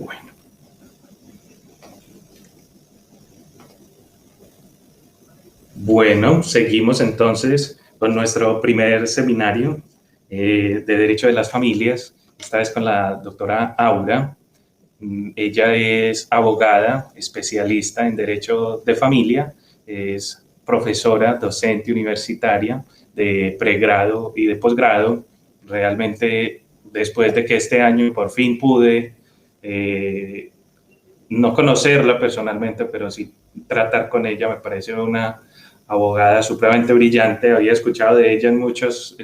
Bueno. Bueno, seguimos entonces con nuestro primer seminario de Derecho de las Familias, esta vez con la doctora Aura. Ella es abogada, especialista en Derecho de Familia, es profesora, docente universitaria de pregrado y de posgrado. Realmente, después de que este año por fin pude no conocerla personalmente, pero sí tratar con ella, me pareció una abogada supremamente brillante. Había escuchado de ella en muchas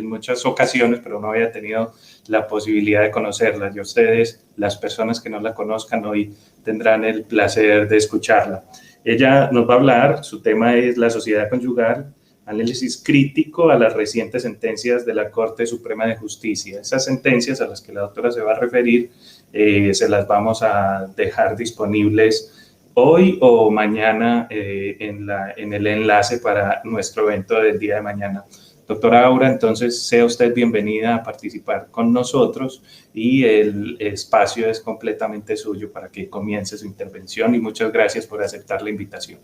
ocasiones, pero no había tenido la posibilidad de conocerla. Y ustedes, las personas que no la conozcan hoy, tendrán el placer de escucharla. Ella nos va a hablar, su tema es la sociedad conyugal, análisis crítico a las recientes sentencias de la Corte Suprema de Justicia. Esas sentencias a las que la doctora se va a referir, se las vamos a dejar disponibles hoy o mañana en el enlace para nuestro evento del día de mañana. Doctora Aura, entonces sea usted bienvenida a participar con nosotros y el espacio es completamente suyo para que comience su intervención y muchas gracias por aceptar la invitación.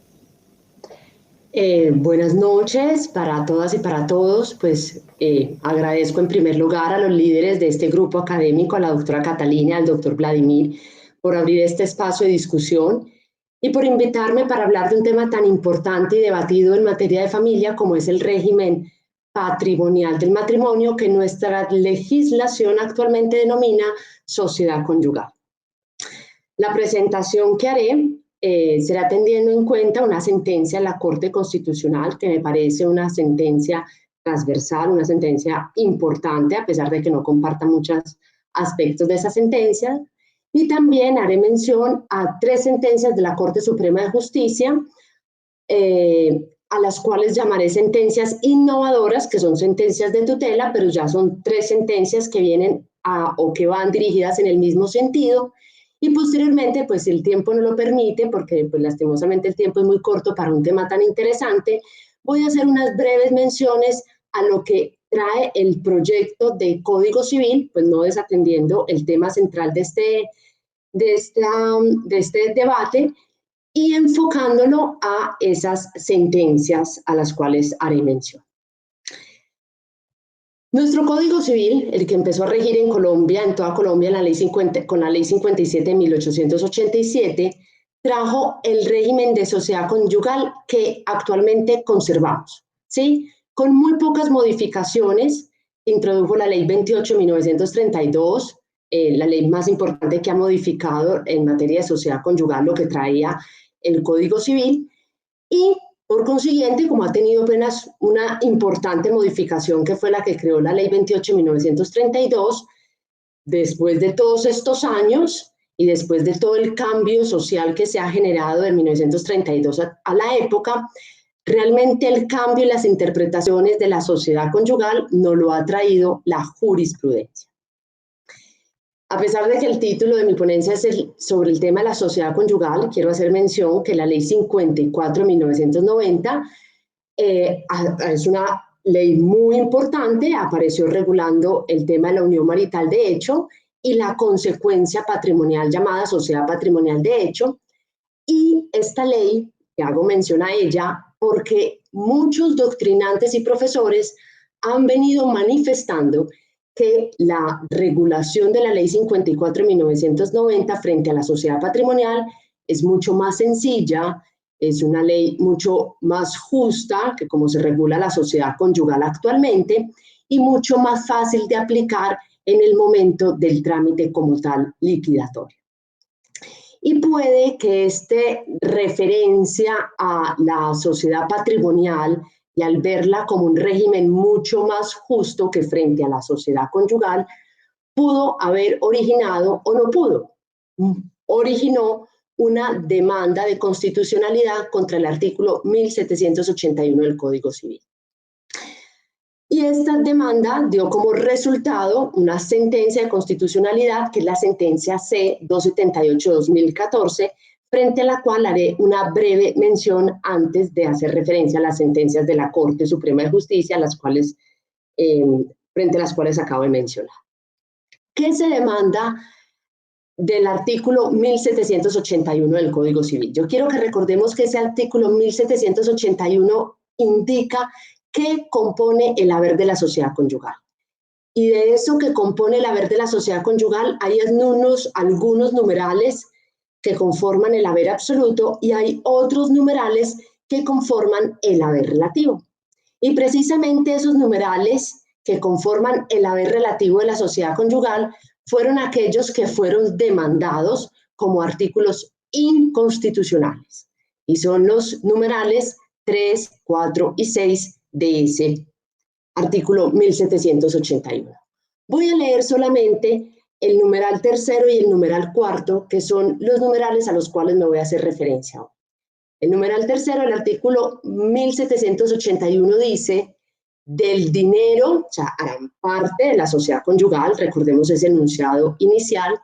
Buenas noches para todas y para todos. Pues agradezco en primer lugar a los líderes de este grupo académico, a la doctora Catalina, al doctor Vladimir, por abrir este espacio de discusión y por invitarme para hablar de un tema tan importante y debatido en materia de familia como es el régimen patrimonial del matrimonio, que nuestra legislación actualmente denomina sociedad conyugal. La presentación que haré será teniendo en cuenta una sentencia de la Corte Constitucional, que me parece una sentencia transversal, una sentencia importante, a pesar de que no comparta muchos aspectos de esa sentencia. Y también haré mención a 3 sentencias de la Corte Suprema de Justicia, a las cuales llamaré sentencias innovadoras, que son sentencias de tutela, pero ya son 3 sentencias que vienen o que van dirigidas en el mismo sentido. Y posteriormente, pues si el tiempo no lo permite, porque pues lastimosamente el tiempo es muy corto para un tema tan interesante, voy a hacer unas breves menciones a lo que trae el proyecto de Código Civil, pues no desatendiendo el tema central de este debate, y enfocándolo a esas sentencias a las cuales haré mención. Nuestro Código Civil, el que empezó a regir en Colombia, en toda Colombia, con la Ley 57 de 1887, trajo el régimen de sociedad conyugal que actualmente conservamos, ¿sí? Con muy pocas modificaciones. Introdujo la Ley 28 de 1932, la ley más importante que ha modificado en materia de sociedad conyugal lo que traía el Código Civil, y por consiguiente, como ha tenido apenas una importante modificación que fue la que creó la Ley 28 de 1932, después de todos estos años y después de todo el cambio social que se ha generado de 1932 a la época, realmente el cambio y las interpretaciones de la sociedad conyugal no lo ha traído la jurisprudencia. A pesar de que el título de mi ponencia es sobre el tema de la sociedad conyugal, quiero hacer mención que la Ley 54 de 1990 es una ley muy importante, apareció regulando el tema de la unión marital de hecho y la consecuencia patrimonial llamada sociedad patrimonial de hecho. Y esta ley, que hago mención a ella, porque muchos doctrinantes y profesores han venido manifestando que la regulación de la Ley 54 de 1990 frente a la sociedad patrimonial es mucho más sencilla, es una ley mucho más justa que como se regula la sociedad conyugal actualmente y mucho más fácil de aplicar en el momento del trámite como tal liquidatorio. Y puede que este referencia a la sociedad patrimonial y al verla como un régimen mucho más justo que frente a la sociedad conyugal, pudo haber originado o no pudo. Originó una demanda de constitucionalidad contra el artículo 1781 del Código Civil. Y esta demanda dio como resultado una sentencia de constitucionalidad, que es la sentencia C-278-2014, frente a la cual haré una breve mención antes de hacer referencia a las sentencias de la Corte Suprema de Justicia, frente a las cuales acabo de mencionar. ¿Qué se demanda del artículo 1781 del Código Civil. Yo quiero que recordemos que ese artículo 1781 indica qué compone el haber de la sociedad conyugal. Y de eso que compone el haber de la sociedad conyugal hay algunos numerales que conforman el haber absoluto y hay otros numerales que conforman el haber relativo. Y precisamente esos numerales que conforman el haber relativo de la sociedad conyugal fueron aquellos que fueron demandados como artículos inconstitucionales. Y son los numerales 3, 4 y 6 de ese artículo 1781. Voy a leer solamente el numeral tercero y el numeral cuarto, que son los numerales a los cuales me voy a hacer referencia hoy. El numeral tercero del artículo 1781 dice: del dinero, o sea, harán parte de la sociedad conyugal, recordemos ese enunciado inicial,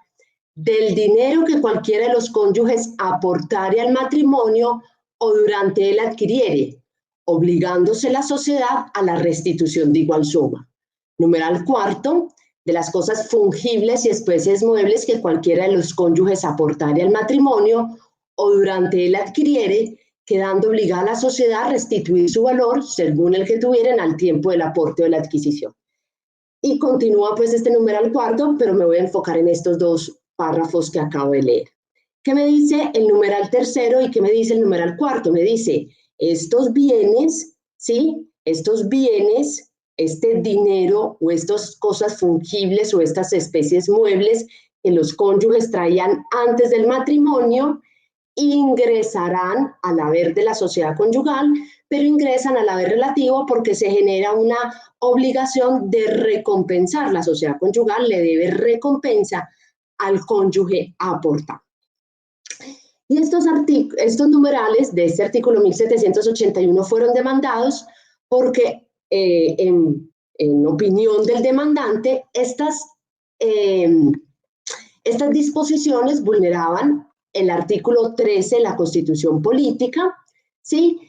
del dinero que cualquiera de los cónyuges aportare al matrimonio o durante él adquiriere, obligándose la sociedad a la restitución de igual suma. Numeral cuarto, de las cosas fungibles y especies muebles que cualquiera de los cónyuges aportare al matrimonio o durante él adquiriere, quedando obligada la sociedad a restituir su valor según el que tuvieran al tiempo del aporte o de la adquisición. Y continúa pues este numeral cuarto, pero me voy a enfocar en estos dos párrafos que acabo de leer. ¿Qué me dice el numeral tercero y qué me dice el numeral cuarto? Me dice, estos bienes, ¿sí? Estos bienes, este dinero o estas cosas fungibles o estas especies muebles que los cónyuges traían antes del matrimonio, ingresarán al haber de la sociedad conyugal, pero ingresan al haber relativo porque se genera una obligación de recompensar. La sociedad conyugal le debe recompensa al cónyuge aportante. Y estos numerales de este artículo 1781 fueron demandados porque, en opinión del demandante, estas disposiciones vulneraban el artículo 13 de la Constitución Política, ¿sí?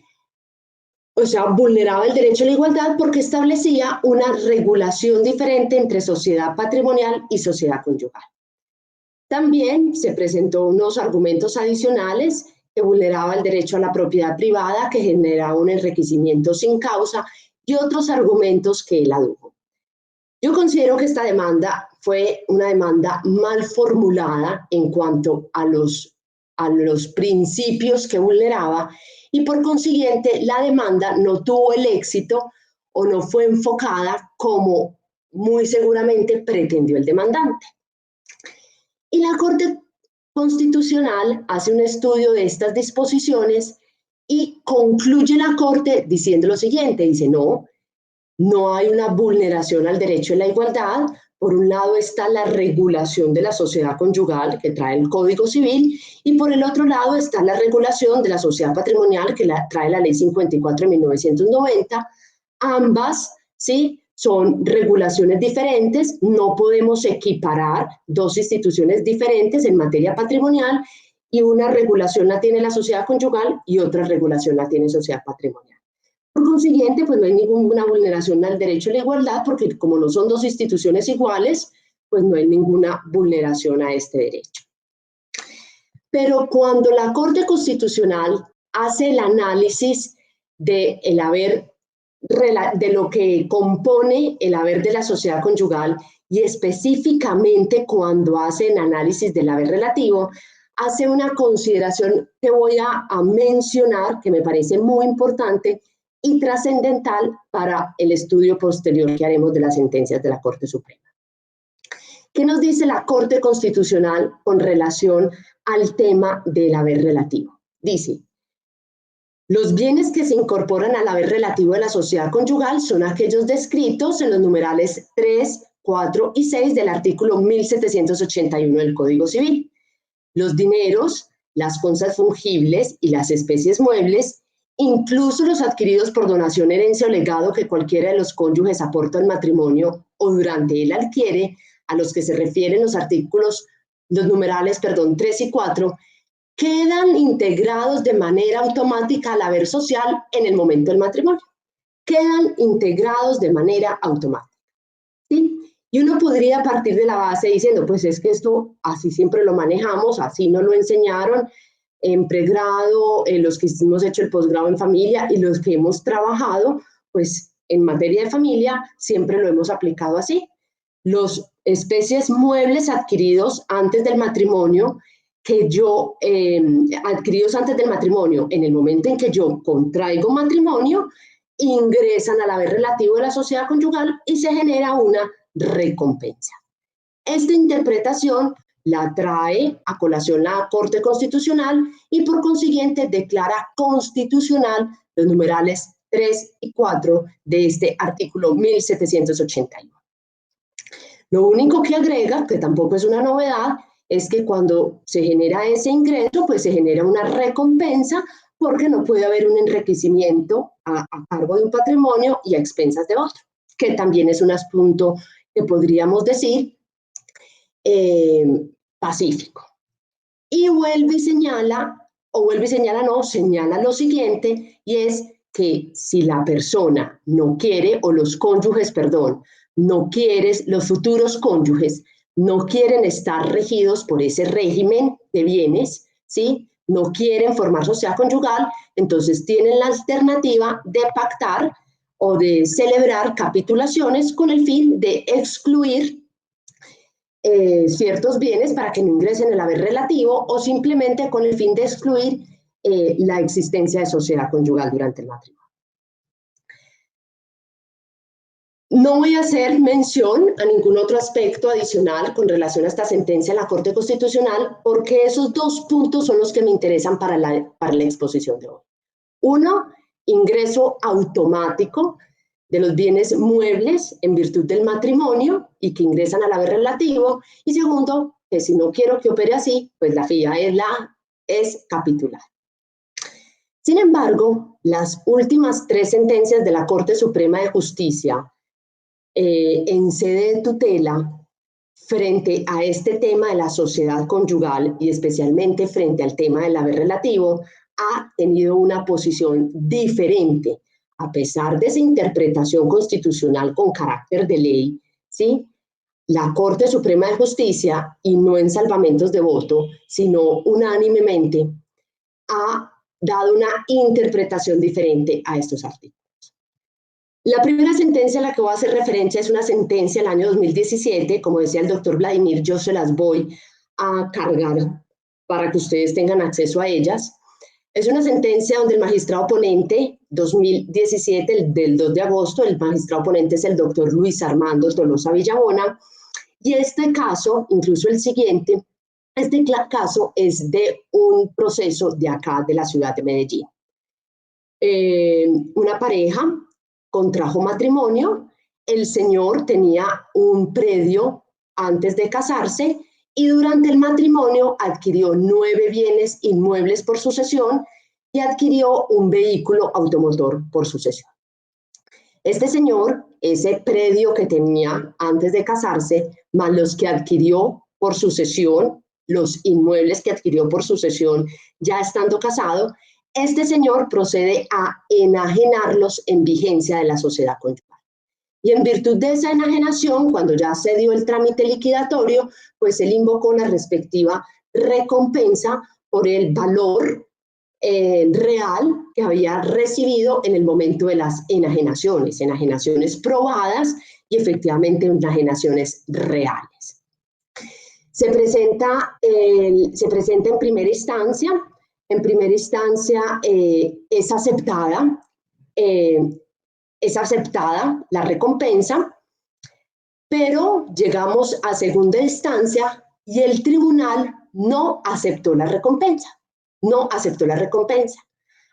O sea, vulneraba el derecho a la igualdad porque establecía una regulación diferente entre sociedad patrimonial y sociedad conyugal. También se presentó unos argumentos adicionales que vulneraba el derecho a la propiedad privada, que generaba un enriquecimiento sin causa y otros argumentos que él adujo. Yo considero que esta demanda fue una demanda mal formulada en cuanto a los principios que vulneraba y por consiguiente la demanda no tuvo el éxito o no fue enfocada como muy seguramente pretendió el demandante. Y la Corte Constitucional hace un estudio de estas disposiciones y concluye la Corte diciendo lo siguiente, dice, no hay una vulneración al derecho a la igualdad. Por un lado está la regulación de la sociedad conyugal que trae el Código Civil y por el otro lado está la regulación de la sociedad patrimonial que trae la Ley 54 de 1990. Ambas, ¿sí?, son regulaciones diferentes, no podemos equiparar dos instituciones diferentes en materia patrimonial y una regulación la tiene la sociedad conyugal y otra regulación la tiene sociedad patrimonial. Por consiguiente, pues no hay ninguna vulneración al derecho a la igualdad porque como no son dos instituciones iguales, pues no hay ninguna vulneración a este derecho. Pero cuando la Corte Constitucional hace el análisis de lo que compone el haber de la sociedad conyugal y específicamente cuando hace el análisis del haber relativo, hace una consideración que voy a mencionar que me parece muy importante y trascendental para el estudio posterior que haremos de las sentencias de la Corte Suprema. ¿Qué nos dice la Corte Constitucional con relación al tema del haber relativo? Dice, los bienes que se incorporan al haber relativo de la sociedad conyugal son aquellos descritos en los numerales 3, 4 y 6 del artículo 1781 del Código Civil. Los dineros, las cosas fungibles y las especies muebles, incluso los adquiridos por donación, herencia o legado que cualquiera de los cónyuges aporta al matrimonio o durante él adquiere, a los que se refieren los numerales 3 y 4, quedan integrados de manera automática al haber social en el momento del matrimonio. Quedan integrados de manera automática, ¿sí? Y uno podría partir de la base diciendo, pues es que esto así siempre lo manejamos, así nos lo enseñaron en pregrado, los que hemos hecho el posgrado en familia y los que hemos trabajado, pues en materia de familia siempre lo hemos aplicado así. Los especies muebles adquiridos antes del matrimonio, adquiridos antes del matrimonio, en el momento en que yo contraigo matrimonio, ingresan al haber relativo de la sociedad conyugal y se genera una recompensa. Esta interpretación la trae a colación la Corte Constitucional y por consiguiente declara constitucional los numerales 3 y 4 de este artículo 1781. Lo único que agrega, que tampoco es una novedad, es que cuando se genera ese ingreso, pues se genera una recompensa porque no puede haber un enriquecimiento a cargo de un patrimonio y a expensas de otro, que también es un asunto que podríamos decir pacífico. Y señala lo siguiente, y es que si la persona no quiere, o los cónyuges, perdón, los futuros cónyuges no quieren estar regidos por ese régimen de bienes, ¿sí? No quieren formar sociedad conyugal, entonces tienen la alternativa de pactar o de celebrar capitulaciones con el fin de excluir ciertos bienes para que no ingresen el haber relativo o simplemente con el fin de excluir la existencia de sociedad conyugal durante el matrimonio. No voy a hacer mención a ningún otro aspecto adicional con relación a esta sentencia de la Corte Constitucional porque esos dos puntos son los que me interesan para la exposición de hoy. Uno, ingreso automático de los bienes muebles en virtud del matrimonio y que ingresan al haber relativo. Y segundo, que si no quiero que opere así, pues la FIA es capitular. Sin embargo, las últimas 3 sentencias de la Corte Suprema de Justicia en sede de tutela frente a este tema de la sociedad conyugal y especialmente frente al tema del haber relativo, ha tenido una posición diferente. A pesar de esa interpretación constitucional con carácter de ley, ¿sí? La Corte Suprema de Justicia, y no en salvamentos de voto, sino unánimemente, ha dado una interpretación diferente a estos artículos. La primera sentencia a la que voy a hacer referencia es una sentencia del año 2017, como decía el doctor Vladimir, yo se las voy a cargar para que ustedes tengan acceso a ellas. Es una sentencia donde el magistrado ponente, 2017, del 2 de agosto, el magistrado ponente es el doctor Luis Armando Tolosa Villabona, y este caso, incluso el siguiente, este caso es de un proceso de acá, de la ciudad de Medellín. Una pareja contrajo matrimonio, el señor tenía un predio antes de casarse y durante el matrimonio adquirió 9 bienes inmuebles por sucesión y adquirió un vehículo automotor por sucesión. Este señor, ese predio que tenía antes de casarse, más los que adquirió por sucesión, los inmuebles que adquirió por sucesión ya estando casado, este señor procede a enajenarlos en vigencia de la sociedad conyugal. Y en virtud de esa enajenación, cuando ya se dio el trámite liquidatorio, pues él invocó la respectiva recompensa por el valor real que había recibido en el momento de las enajenaciones probadas y efectivamente enajenaciones reales. Se presenta en primera instancia. En primera instancia es aceptada la recompensa, pero llegamos a segunda instancia y el tribunal no aceptó la recompensa,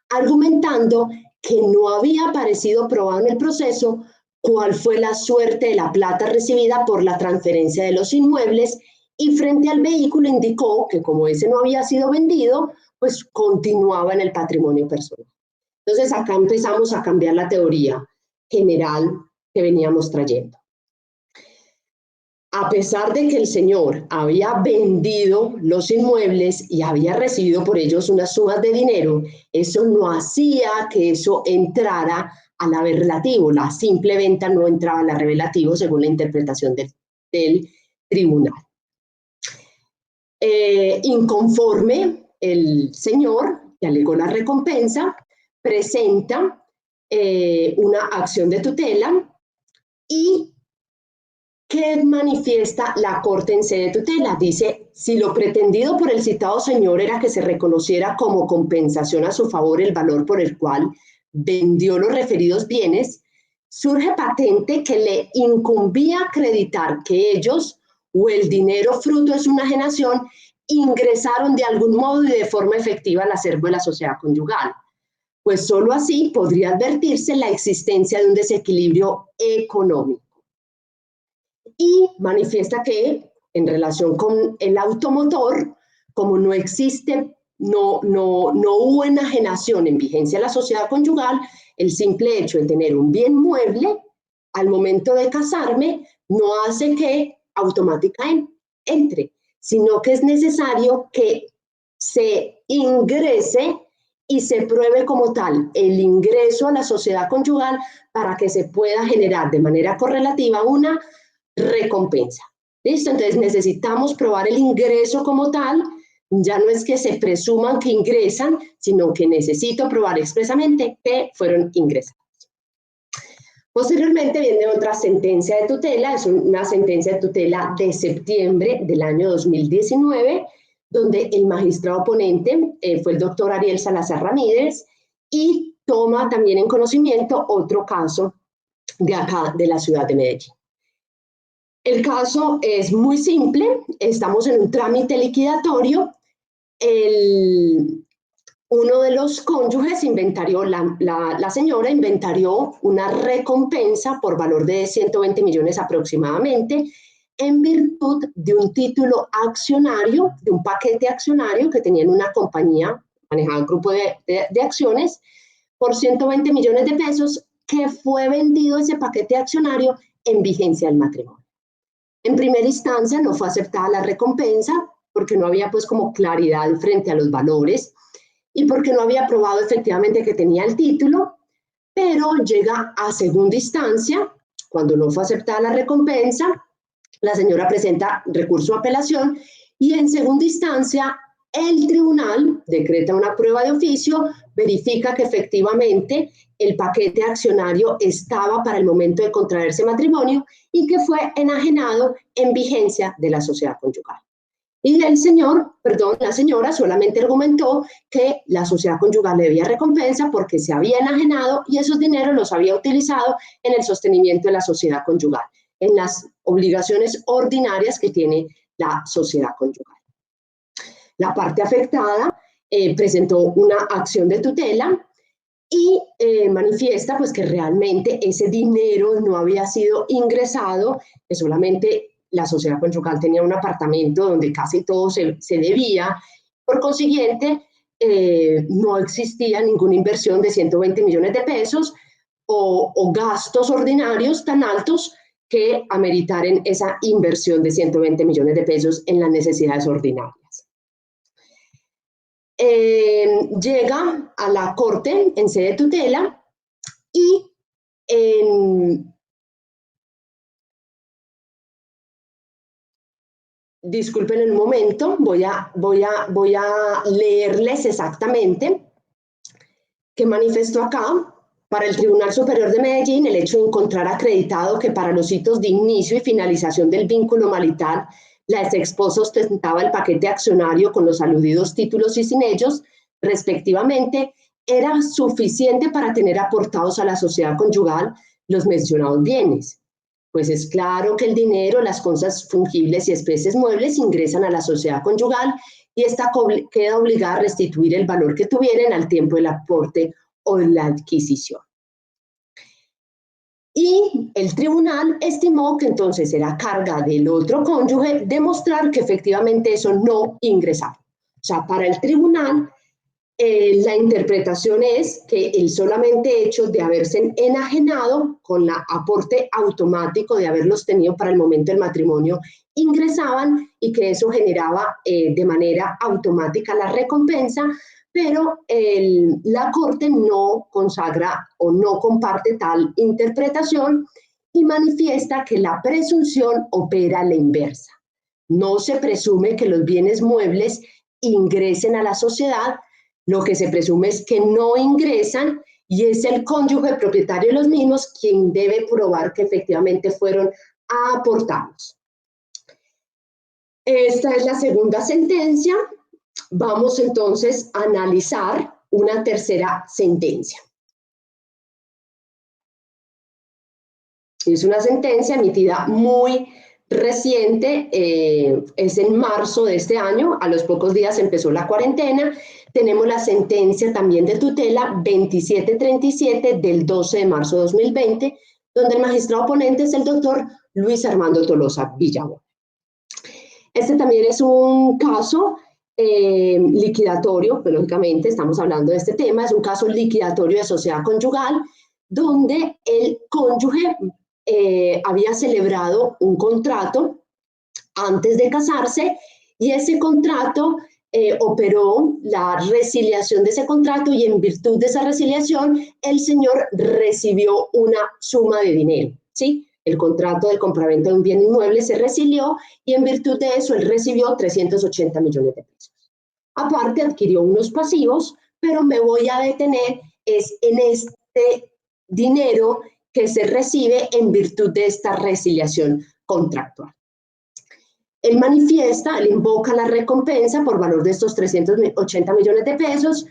argumentando que no había aparecido probado en el proceso cuál fue la suerte de la plata recibida por la transferencia de los inmuebles y frente al vehículo indicó que como ese no había sido vendido, pues continuaba en el patrimonio personal. Entonces acá empezamos a cambiar la teoría general que veníamos trayendo. A pesar de que el señor había vendido los inmuebles y había recibido por ellos unas sumas de dinero, eso no hacía que eso entrara al haber relativo. La simple venta no entraba al haber relativo según la interpretación del tribunal. Inconforme, el señor que alegó la recompensa presenta una acción de tutela. ¿Y qué manifiesta la Corte en sede de tutela? Dice, si lo pretendido por el citado señor era que se reconociera como compensación a su favor el valor por el cual vendió los referidos bienes, surge patente que le incumbía acreditar que ellos o el dinero fruto de su enajenación ingresaron de algún modo y de forma efectiva al acervo de la sociedad conyugal, pues solo así podría advertirse la existencia de un desequilibrio económico. Y manifiesta que en relación con el automotor, como no existe, no hubo enajenación en vigencia de la sociedad conyugal, el simple hecho de tener un bien mueble al momento de casarme no hace que automáticamente entre, sino que es necesario que se ingrese y se pruebe como tal el ingreso a la sociedad conyugal para que se pueda generar de manera correlativa una recompensa. ¿Listo? Entonces necesitamos probar el ingreso como tal. Ya no es que se presuman que ingresan, sino que necesito probar expresamente que fueron ingresados. Posteriormente viene otra sentencia de tutela, es una sentencia de tutela de septiembre del año 2019, donde el magistrado ponente fue el doctor Ariel Salazar Ramírez y toma también en conocimiento otro caso de acá, de la ciudad de Medellín. El caso es muy simple, estamos en un trámite liquidatorio, uno de los cónyuges inventarió, la señora inventarió una recompensa por valor de 120 millones aproximadamente, en virtud de un título accionario, de un paquete accionario que tenía en una compañía, manejaba un grupo de acciones, por 120 millones de pesos, que fue vendido ese paquete accionario en vigencia del matrimonio. En primera instancia no fue aceptada la recompensa porque no había pues como claridad frente a los valores y porque no había probado efectivamente que tenía el título, pero llega a segunda instancia, cuando no fue aceptada la recompensa, la señora presenta recurso de apelación y en segunda instancia el tribunal decreta una prueba de oficio, verifica que efectivamente el paquete accionario estaba para el momento de contraerse matrimonio y que fue enajenado en vigencia de la sociedad conyugal. Y la señora solamente argumentó que la sociedad conyugal le debía recompensa porque se había enajenado y esos dineros los había utilizado en el sostenimiento de la sociedad conyugal, en las obligaciones ordinarias que tiene la sociedad conyugal. La parte afectada presentó una acción de tutela y manifiesta pues que realmente ese dinero no había sido ingresado, que solamente la sociedad conyugal tenía un apartamento donde casi todo se debía, por consiguiente no existía ninguna inversión de 120 millones de pesos o gastos ordinarios tan altos que ameritaren esa inversión de 120 millones de pesos en las necesidades ordinarias. Llega a la Corte en sede de tutela y disculpen un momento, voy a leerles exactamente qué manifestó acá. Para el Tribunal Superior de Medellín, el hecho de encontrar acreditado que para los hitos de inicio y finalización del vínculo marital, la exesposa ostentaba el paquete accionario con los aludidos títulos y sin ellos, respectivamente, era suficiente para tener aportados a la sociedad conyugal los mencionados bienes. Pues es claro que el dinero, las cosas fungibles y especies muebles ingresan a la sociedad conyugal y esta queda obligada a restituir el valor que tuvieran al tiempo del aporte o de la adquisición. Y el tribunal estimó que entonces era carga del otro cónyuge demostrar que efectivamente eso no ingresaba. O sea, para el tribunal, la interpretación es que el solamente hecho de haberse enajenado con el aporte automático de haberlos tenido para el momento del matrimonio ingresaban y que eso generaba de manera automática la recompensa, pero la Corte no consagra o no comparte tal interpretación y manifiesta que la presunción opera a la inversa. No se presume que los bienes muebles ingresen a la sociedad, lo que se presume es que no ingresan y es el cónyuge propietario de los mismos quien debe probar que efectivamente fueron aportados. Esta es la segunda sentencia. Vamos entonces a analizar una tercera sentencia. Es una sentencia emitida muy reciente, es en marzo de este año, a los pocos días empezó la cuarentena. Tenemos la sentencia también de tutela 2737 del 12 de marzo de 2020, donde el magistrado ponente es el doctor Luis Armando Tolosa Villabona. Este también es un caso liquidatorio, pues lógicamente estamos hablando de este tema, es un caso liquidatorio de sociedad conyugal, donde el cónyuge había celebrado un contrato antes de casarse y ese contrato operó la resiliación de ese contrato y en virtud de esa resiliación el señor recibió una suma de dinero, ¿sí? El contrato de compraventa de un bien inmueble se resilió y en virtud de eso él recibió 380 millones de pesos. Aparte adquirió unos pasivos, pero me voy a detener es en este dinero que se recibe en virtud de esta resiliación contractual. Él manifiesta, él invoca la recompensa por valor de estos 380 millones de pesos,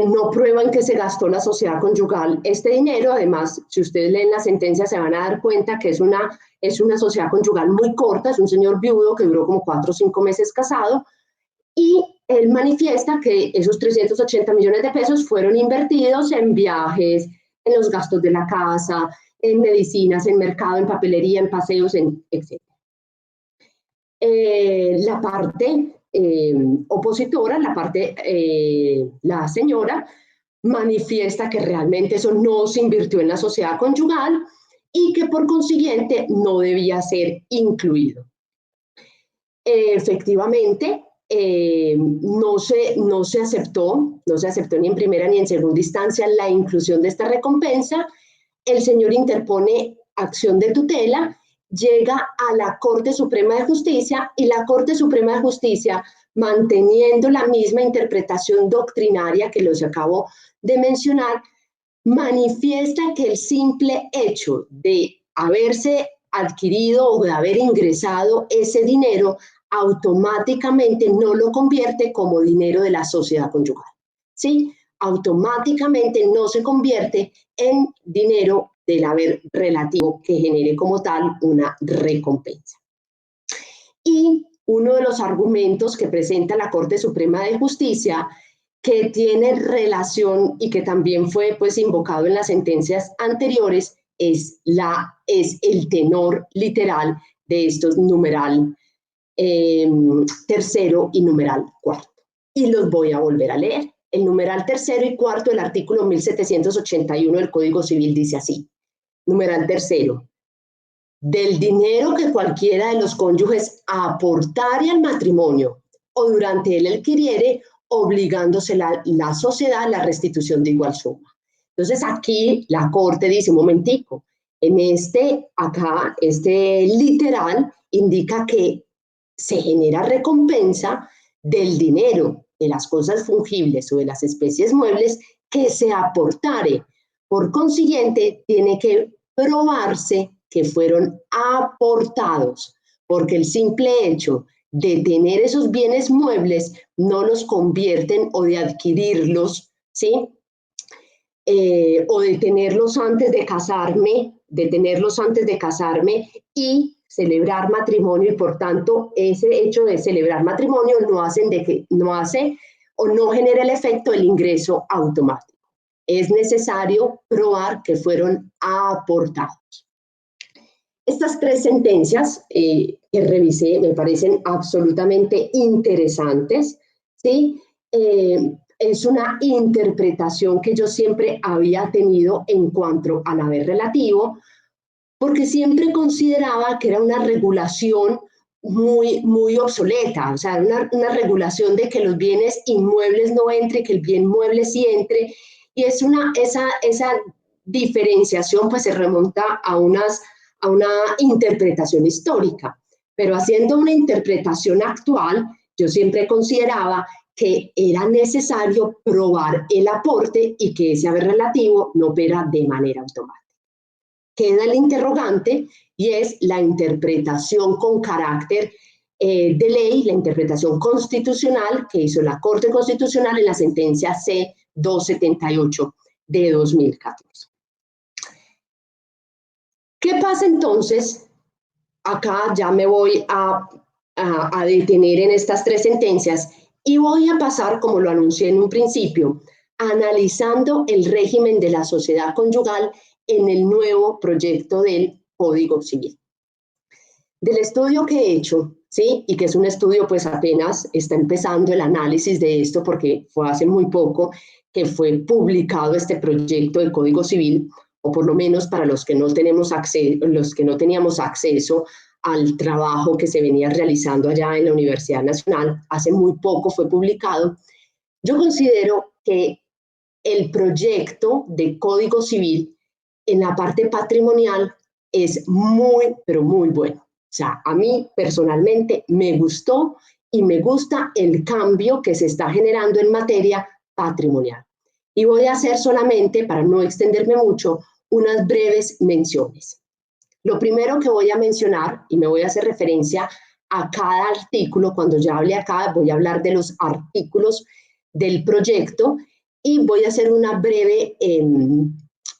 no prueban que se gastó la sociedad conyugal este dinero. Además, si ustedes leen la sentencia se van a dar cuenta que es una sociedad conyugal muy corta, es un señor viudo que duró como 4 o 5 meses casado, y él manifiesta que esos 380 millones de pesos fueron invertidos en viajes, en los gastos de la casa, en medicinas, en mercado, en papelería, en paseos, etc. La parte opositora, la señora, manifiesta que realmente eso no se invirtió en la sociedad conyugal y que por consiguiente no debía ser incluido. Efectivamente, no se aceptó ni en primera ni en segunda instancia la inclusión de esta recompensa. El señor interpone acción de tutela, llega a la Corte Suprema de Justicia y la Corte Suprema de Justicia, manteniendo la misma interpretación doctrinaria que los acabo de mencionar, manifiesta que el simple hecho de haberse adquirido o de haber ingresado ese dinero automáticamente no lo convierte como dinero de la sociedad conyugal, ¿sí? Automáticamente no se convierte en dinero del haber relativo que genere como tal una recompensa. Y uno de los argumentos que presenta la Corte Suprema de Justicia, que tiene relación y que también fue pues invocado en las sentencias anteriores, es el tenor literal de estos numeral tercero y numeral cuarto. Y los voy a volver a leer. El numeral tercero y cuarto del artículo 1781 del Código Civil dice así. Numeral tercero. Del dinero que cualquiera de los cónyuges aportare al matrimonio o durante él adquiriere, obligándose la sociedad a la restitución de igual suma. Entonces aquí la Corte dice, un momentico, en este literal indica que se genera recompensa del dinero, de las cosas fungibles o de las especies muebles que se aportare. Por consiguiente, tiene que probarse que fueron aportados, porque el simple hecho de tener esos bienes muebles no los convierten o de adquirirlos, ¿sí? O de tenerlos antes de casarme y celebrar matrimonio, y por tanto ese hecho de celebrar matrimonio no hace o no genera el efecto del ingreso automático. Es necesario probar que fueron aportados. Estas 3 sentencias que revisé me parecen absolutamente interesantes, ¿sí? Es una interpretación que yo siempre había tenido en cuanto al haber relativo, porque siempre consideraba que era una regulación muy, muy obsoleta, o sea, una regulación de que los bienes inmuebles no entren, que el bien mueble sí entre, y esa diferenciación pues se remonta a unas a una interpretación histórica, pero haciendo una interpretación actual, yo siempre consideraba que era necesario probar el aporte y que ese haber relativo no opera de manera automática. Queda el interrogante y es la interpretación con carácter de ley, la interpretación constitucional que hizo la Corte Constitucional en la sentencia C-278 de 2014. ¿Qué pasa entonces? Acá ya me voy a detener en estas tres sentencias y voy a pasar, como lo anuncié en un principio, analizando el régimen de la sociedad conyugal en el nuevo proyecto del Código Civil. Del estudio que he hecho, ¿sí? Y que es un estudio, pues apenas está empezando el análisis de esto porque fue hace muy poco que fue publicado este proyecto del Código Civil, o por lo menos para los que no teníamos acceso al trabajo que se venía realizando allá en la Universidad Nacional, hace muy poco fue publicado. Yo considero que el proyecto de Código Civil en la parte patrimonial es muy, pero muy bueno. O sea, a mí personalmente me gustó y me gusta el cambio que se está generando en materia patrimonial. Y voy a hacer solamente, para no extenderme mucho, unas breves menciones. Lo primero que voy a mencionar, y me voy a hacer referencia a cada artículo, cuando ya hable acá, voy a hablar de los artículos del proyecto y voy a hacer una breve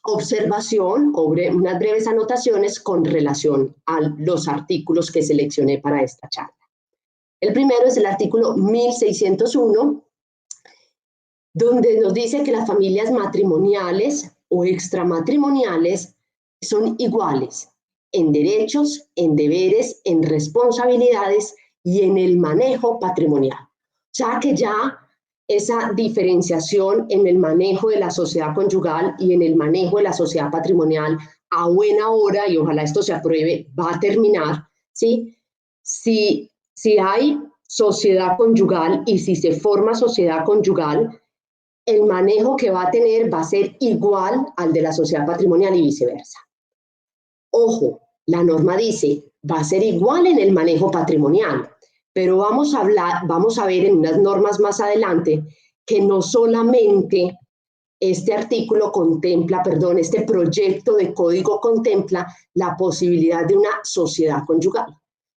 observación o unas breves anotaciones con relación a los artículos que seleccioné para esta charla. El primero es el artículo 1601, donde nos dice que las familias matrimoniales o extramatrimoniales son iguales en derechos, en deberes, en responsabilidades y en el manejo patrimonial. O sea que ya esa diferenciación en el manejo de la sociedad conyugal y en el manejo de la sociedad patrimonial a buena hora, y ojalá esto se apruebe, va a terminar, ¿sí? Si hay sociedad conyugal y si se forma sociedad conyugal, el manejo que va a tener va a ser igual al de la sociedad patrimonial y viceversa. Ojo, la norma dice, va a ser igual en el manejo patrimonial, pero vamos a ver en unas normas más adelante que no solamente este artículo contempla, este proyecto de código contempla la posibilidad de una sociedad conyugal,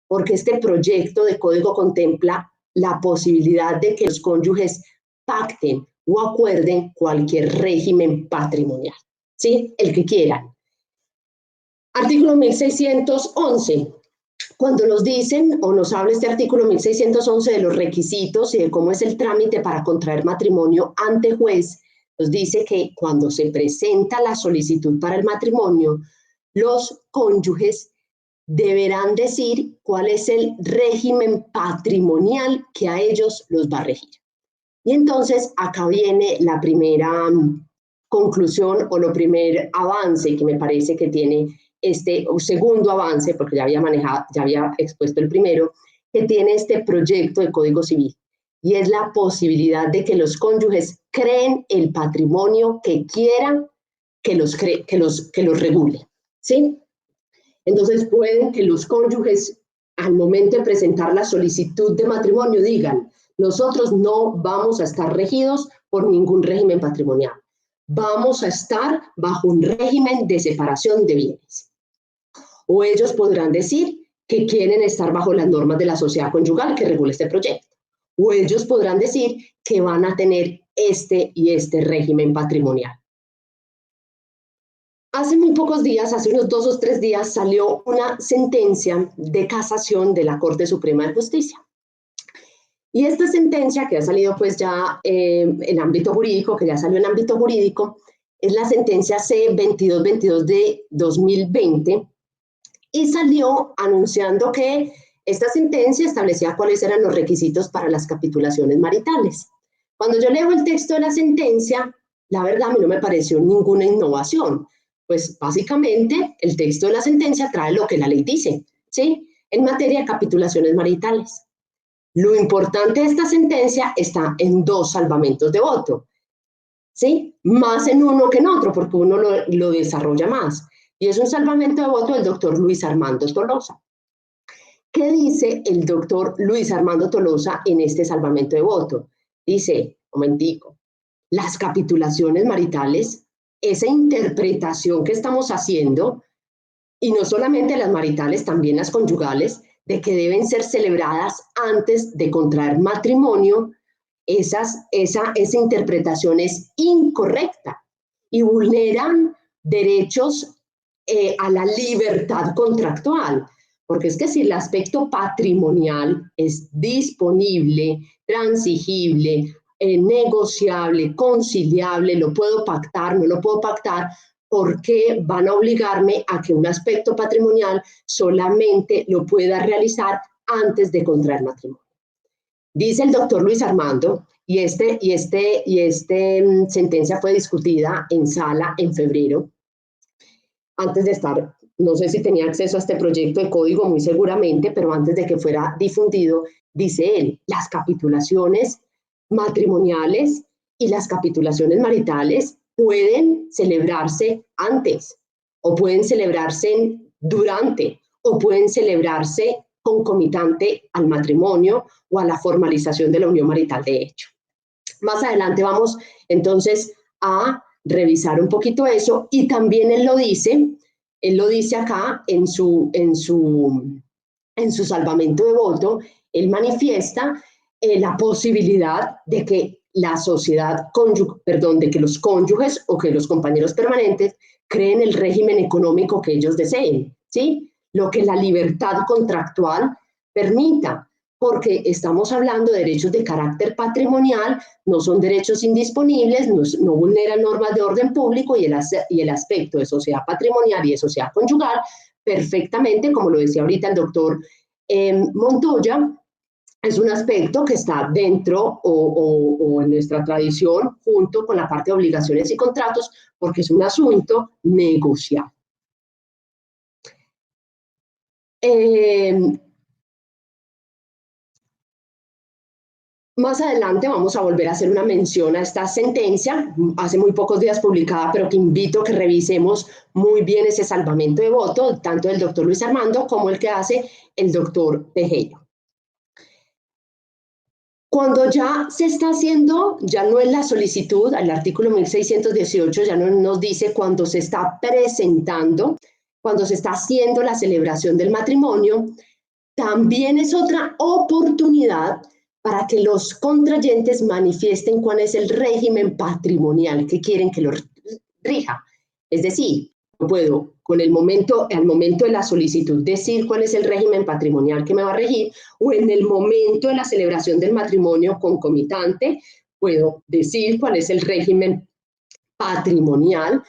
porque este proyecto de código contempla la posibilidad de que los cónyuges pacten o acuerden cualquier régimen patrimonial, ¿sí? El que quieran. Artículo 1611. Cuando nos dicen o nos habla este artículo 1611 de los requisitos y de cómo es el trámite para contraer matrimonio ante juez, nos dice que cuando se presenta la solicitud para el matrimonio, los cónyuges deberán decir cuál es el régimen patrimonial que a ellos los va a regir. Y entonces acá viene la primera conclusión o lo primer avance que me parece que tiene este segundo avance, porque ya había expuesto el primero, que tiene este proyecto de Código Civil, y es la posibilidad de que los cónyuges creen el patrimonio que quieran que los regule, ¿sí? Entonces pueden que los cónyuges, al momento de presentar la solicitud de matrimonio, digan, nosotros no vamos a estar regidos por ningún régimen patrimonial, vamos a estar bajo un régimen de separación de bienes. O ellos podrán decir que quieren estar bajo las normas de la sociedad conyugal que regula este proyecto. O ellos podrán decir que van a tener este y este régimen patrimonial. Hace muy pocos días, hace unos 2 o 3 días, salió una sentencia de casación de la Corte Suprema de Justicia. Y esta sentencia, que ha salido pues ya en ámbito jurídico, es la sentencia C-2222 de 2020, y salió anunciando que esta sentencia establecía cuáles eran los requisitos para las capitulaciones maritales. Cuando yo leo el texto de la sentencia, la verdad a mí no me pareció ninguna innovación, pues básicamente el texto de la sentencia trae lo que la ley dice, ¿sí? En materia de capitulaciones maritales. Lo importante de esta sentencia está en 2 salvamentos de voto, ¿sí? Más en uno que en otro, porque uno lo desarrolla más. y es un salvamento de voto del doctor Luis Armando Tolosa. ¿Qué dice el doctor Luis Armando Tolosa en este salvamento de voto? Dice, momentico, las capitulaciones maritales, esa interpretación que estamos haciendo, y no solamente las maritales, también las conyugales, de que deben ser celebradas antes de contraer matrimonio, esa interpretación es incorrecta y vulneran derechos a la libertad contractual. Porque es que si el aspecto patrimonial es disponible, transigible, negociable, conciliable, lo puedo pactar, no lo puedo pactar, ¿por qué van a obligarme a que un aspecto patrimonial solamente lo pueda realizar antes de contraer matrimonio? Dice el doctor Luis Armando, y esta sentencia fue discutida en sala en febrero, antes de estar, no sé si tenía acceso a este proyecto de código, muy seguramente, pero antes de que fuera difundido, dice él, las capitulaciones matrimoniales y las capitulaciones maritales pueden celebrarse antes, o pueden celebrarse durante, o pueden celebrarse concomitante al matrimonio o a la formalización de la unión marital de hecho. Más adelante vamos entonces a revisar un poquito eso, y también él lo dice acá en su salvamento de voto, él manifiesta la posibilidad de que la sociedad de que los cónyuges o que los compañeros permanentes creen el régimen económico que ellos deseen, ¿sí? Lo que la libertad contractual permita, porque estamos hablando de derechos de carácter patrimonial, no son derechos indisponibles, no vulneran normas de orden público, y el aspecto de sociedad patrimonial y de sociedad conyugal, perfectamente, como lo decía ahorita el doctor Montoya, es un aspecto que está dentro o en nuestra tradición junto con la parte de obligaciones y contratos, porque es un asunto negociable. Más adelante vamos a volver a hacer una mención a esta sentencia, hace muy pocos días publicada, pero que invito a que revisemos muy bien ese salvamento de voto, tanto del doctor Luis Armando como el que hace el doctor Pejeiro. Cuando ya se está haciendo, ya no es la solicitud, el artículo 1618 ya no nos dice cuando se está presentando, cuando se está haciendo la celebración del matrimonio, también es otra oportunidad para que los contrayentes manifiesten cuál es el régimen patrimonial que quieren que lo rija. Es decir, puedo al momento de la solicitud decir cuál es el régimen patrimonial que me va a regir, o en el momento de la celebración del matrimonio concomitante puedo decir cuál es el régimen patrimonial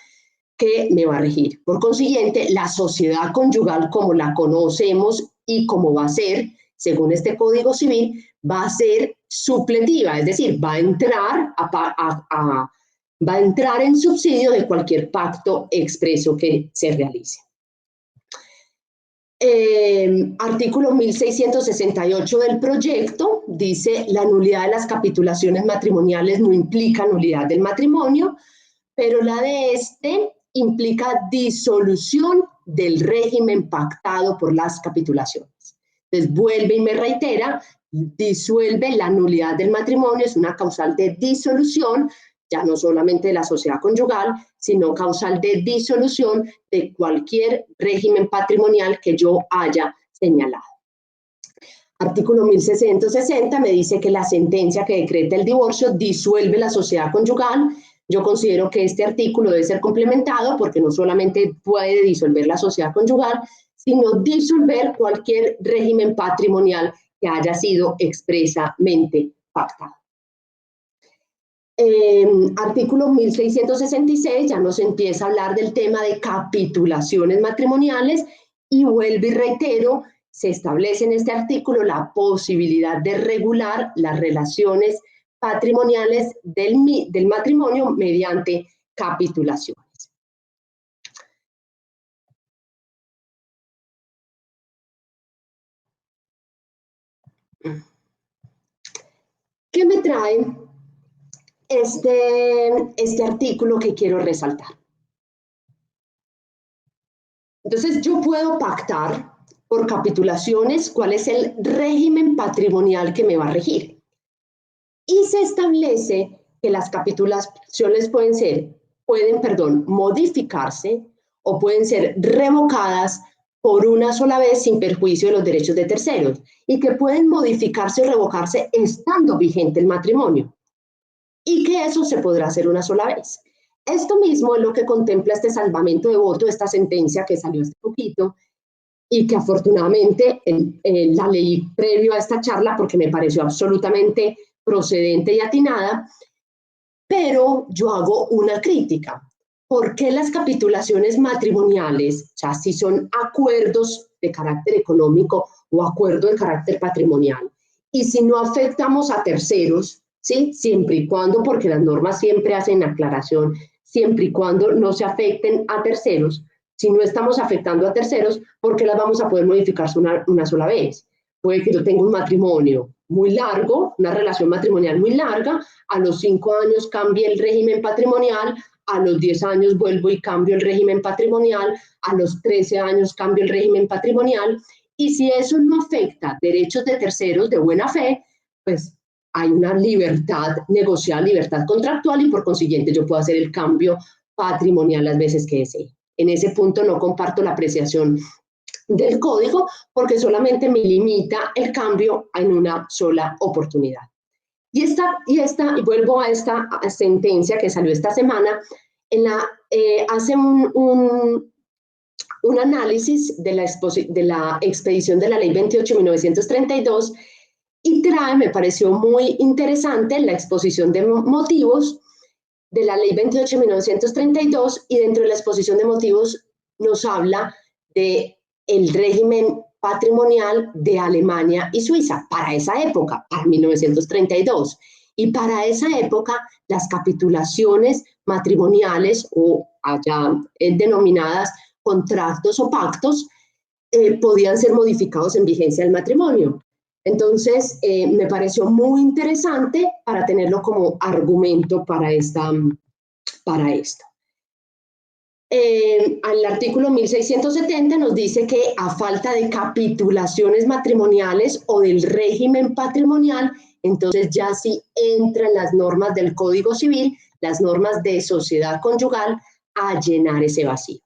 que me va a regir. Por consiguiente, la sociedad conyugal como la conocemos y como va a ser, según este Código Civil, va a ser supletiva, es decir, va a entrar en subsidio de cualquier pacto expreso que se realice. Artículo 1668 del proyecto dice: la nulidad de las capitulaciones matrimoniales no implica nulidad del matrimonio, pero la de este implica disolución del régimen pactado por las capitulaciones. Entonces vuelve y me reitera, disuelve la nulidad del matrimonio, es una causal de disolución, ya no solamente de la sociedad conyugal, sino causal de disolución de cualquier régimen patrimonial que yo haya señalado. Artículo 1660 me dice que la sentencia que decreta el divorcio disuelve la sociedad conyugal. Yo considero que este artículo debe ser complementado porque no solamente puede disolver la sociedad conyugal, sino disolver cualquier régimen patrimonial que haya sido expresamente pactado. Artículo 1666 ya nos empieza a hablar del tema de capitulaciones matrimoniales, y vuelvo y reitero, se establece en este artículo la posibilidad de regular las relaciones patrimoniales del matrimonio mediante capitulaciones. ¿Qué me trae este artículo que quiero resaltar? Entonces yo puedo pactar por capitulaciones cuál es el régimen patrimonial que me va a regir. Y se establece que las capitulaciones pueden modificarse o pueden ser revocadas por una sola vez sin perjuicio de los derechos de terceros y que pueden modificarse o revocarse estando vigente el matrimonio y que eso se podrá hacer una sola vez. Esto mismo es lo que contempla este salvamento de voto, esta sentencia que salió hace poquito y que afortunadamente la leí previo a esta charla porque me pareció absolutamente procedente y atinada, pero yo hago una crítica. ¿Por qué las capitulaciones matrimoniales, o sea, si son acuerdos de carácter económico o acuerdos de carácter patrimonial, y si no afectamos a terceros, ¿sí? Siempre y cuando, porque las normas siempre hacen aclaración, siempre y cuando no se afecten a terceros, si no estamos afectando a terceros, ¿por qué las vamos a poder modificar una sola vez? Puede que yo tenga un matrimonio muy largo, una relación matrimonial muy larga, a los 5 años cambie el régimen patrimonial, a los 10 años vuelvo y cambio el régimen patrimonial, a los 13 años cambio el régimen patrimonial, y si eso no afecta derechos de terceros de buena fe, pues hay una libertad negocial, libertad contractual, y por consiguiente yo puedo hacer el cambio patrimonial las veces que desee. En ese punto no comparto la apreciación del código porque solamente me limita el cambio en una sola oportunidad. Y vuelvo a esta sentencia que salió esta semana, hace un análisis de la expedición de la Ley 28 de 1932 y me pareció muy interesante la exposición de motivos de la Ley 28 de 1932, y dentro de la exposición de motivos nos habla de el régimen patrimonial de Alemania y Suiza para esa época, para 1932. Y para esa época, las capitulaciones matrimoniales, o allá denominadas contratos o pactos, podían ser modificados en vigencia del matrimonio. Entonces, me pareció muy interesante para tenerlo como argumento para esto. El artículo 1670 nos dice que a falta de capitulaciones matrimoniales o del régimen patrimonial, entonces ya sí entran las normas del Código Civil, las normas de sociedad conyugal, a llenar ese vacío.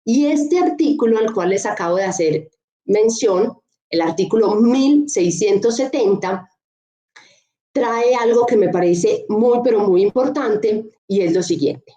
Y este artículo al cual les acabo de hacer mención, el artículo 1670, trae algo que me parece muy, pero muy importante, y es lo siguiente.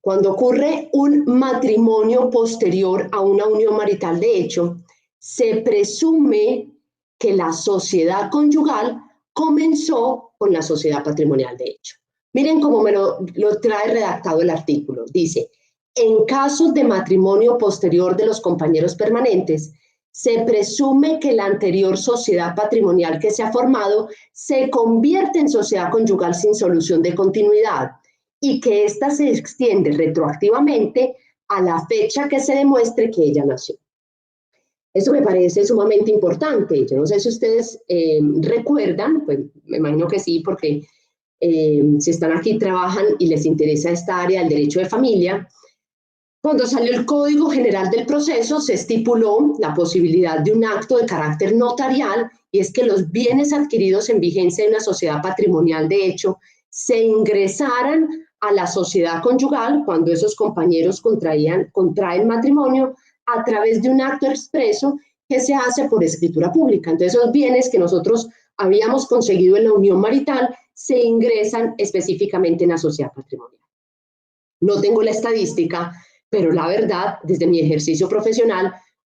Cuando ocurre un matrimonio posterior a una unión marital de hecho, se presume que la sociedad conyugal comenzó con la sociedad patrimonial de hecho. Miren cómo me lo trae redactado el artículo. Dice, en casos de matrimonio posterior de los compañeros permanentes, se presume que la anterior sociedad patrimonial que se ha formado se convierte en sociedad conyugal sin solución de continuidad y que ésta se extiende retroactivamente a la fecha que se demuestre que ella nació. Eso me parece sumamente importante. Yo no sé si ustedes recuerdan, pues me imagino que sí, porque si están aquí, trabajan y les interesa esta área del derecho de familia. Cuando salió el Código General del Proceso, se estipuló la posibilidad de un acto de carácter notarial, y es que los bienes adquiridos en vigencia de una sociedad patrimonial de hecho se ingresaran a la sociedad conyugal cuando esos compañeros contraen matrimonio a través de un acto expreso que se hace por escritura pública. Entonces, esos bienes que nosotros habíamos conseguido en la unión marital se ingresan específicamente en la sociedad patrimonial. No tengo la estadística, pero la verdad, desde mi ejercicio profesional,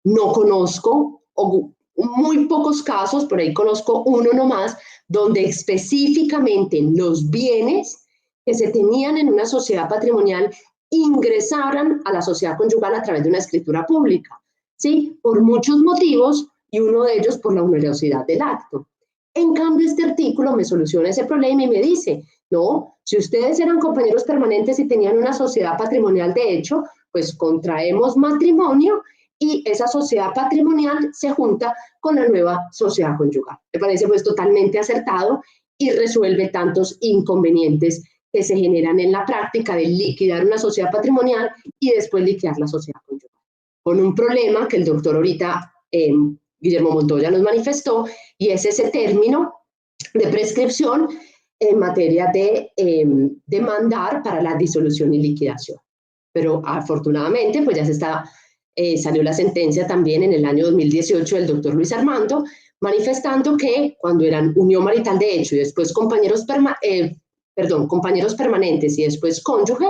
no conozco, o muy pocos casos, por ahí conozco uno nomás, donde específicamente los bienes que se tenían en una sociedad patrimonial ingresaran a la sociedad conyugal a través de una escritura pública, ¿sí? Por muchos motivos, y uno de ellos por la onerosidad del acto. En cambio, este artículo me soluciona ese problema y me dice, no, si ustedes eran compañeros permanentes y tenían una sociedad patrimonial de hecho, pues contraemos matrimonio y esa sociedad patrimonial se junta con la nueva sociedad conyugal. Me parece pues totalmente acertado y resuelve tantos inconvenientes que se generan en la práctica de liquidar una sociedad patrimonial y después liquidar la sociedad conyugal. con un problema que el doctor ahorita, Guillermo Montoya, nos manifestó, y es ese término de prescripción en materia de demandar para la disolución y liquidación. Pero afortunadamente, pues ya salió la sentencia también en el año 2018 del doctor Luis Armando, manifestando que cuando eran unión marital de hecho y después compañeros permanentes y después cónyuge,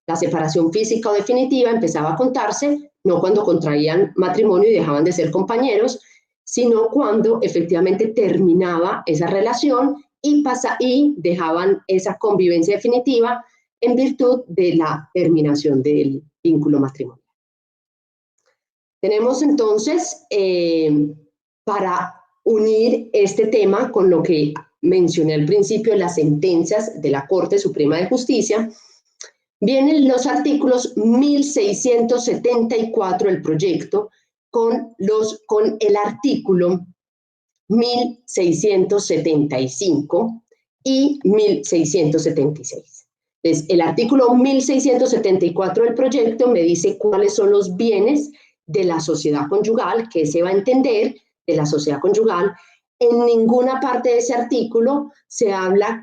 la separación física o definitiva empezaba a contarse no cuando contraían matrimonio y dejaban de ser compañeros, sino cuando efectivamente terminaba esa relación y dejaban esa convivencia definitiva en virtud de la terminación del vínculo matrimonial. Tenemos entonces, para unir este tema con lo que mencioné al principio, las sentencias de la Corte Suprema de Justicia, vienen los artículos 1674 del proyecto con el artículo 1675 y 1676. Entonces, el artículo 1674 del proyecto me dice cuáles son los bienes de la sociedad conyugal, que se va a entender de la sociedad conyugal. En ninguna parte de ese artículo se habla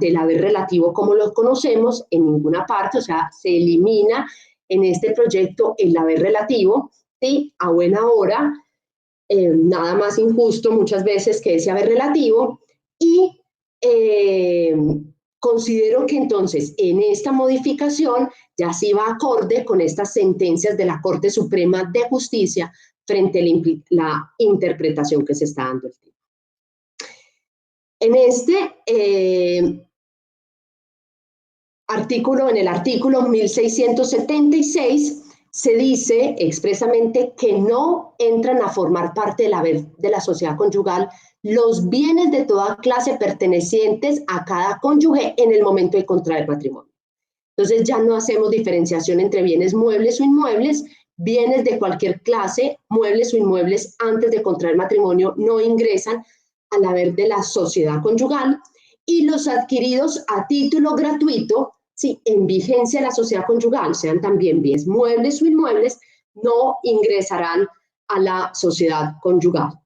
del haber relativo como lo conocemos, en ninguna parte, o sea, se elimina en este proyecto el haber relativo, ¿sí? A buena hora, nada más injusto muchas veces que ese haber relativo, y considero que entonces en esta modificación ya sí va acorde con estas sentencias de la Corte Suprema de Justicia frente a la interpretación que se está dando el tema. En este artículo, en el artículo 1676, se dice expresamente que no entran a formar parte de la sociedad conyugal los bienes de toda clase pertenecientes a cada cónyuge en el momento de contraer matrimonio. Entonces ya no hacemos diferenciación entre bienes muebles o inmuebles. Bienes de cualquier clase, muebles o inmuebles, antes de contraer matrimonio no ingresan al haber de la sociedad conyugal, y los adquiridos a título gratuito, sí, en vigencia de la sociedad conyugal, sean también bienes muebles o inmuebles, no ingresarán a la sociedad conyugal.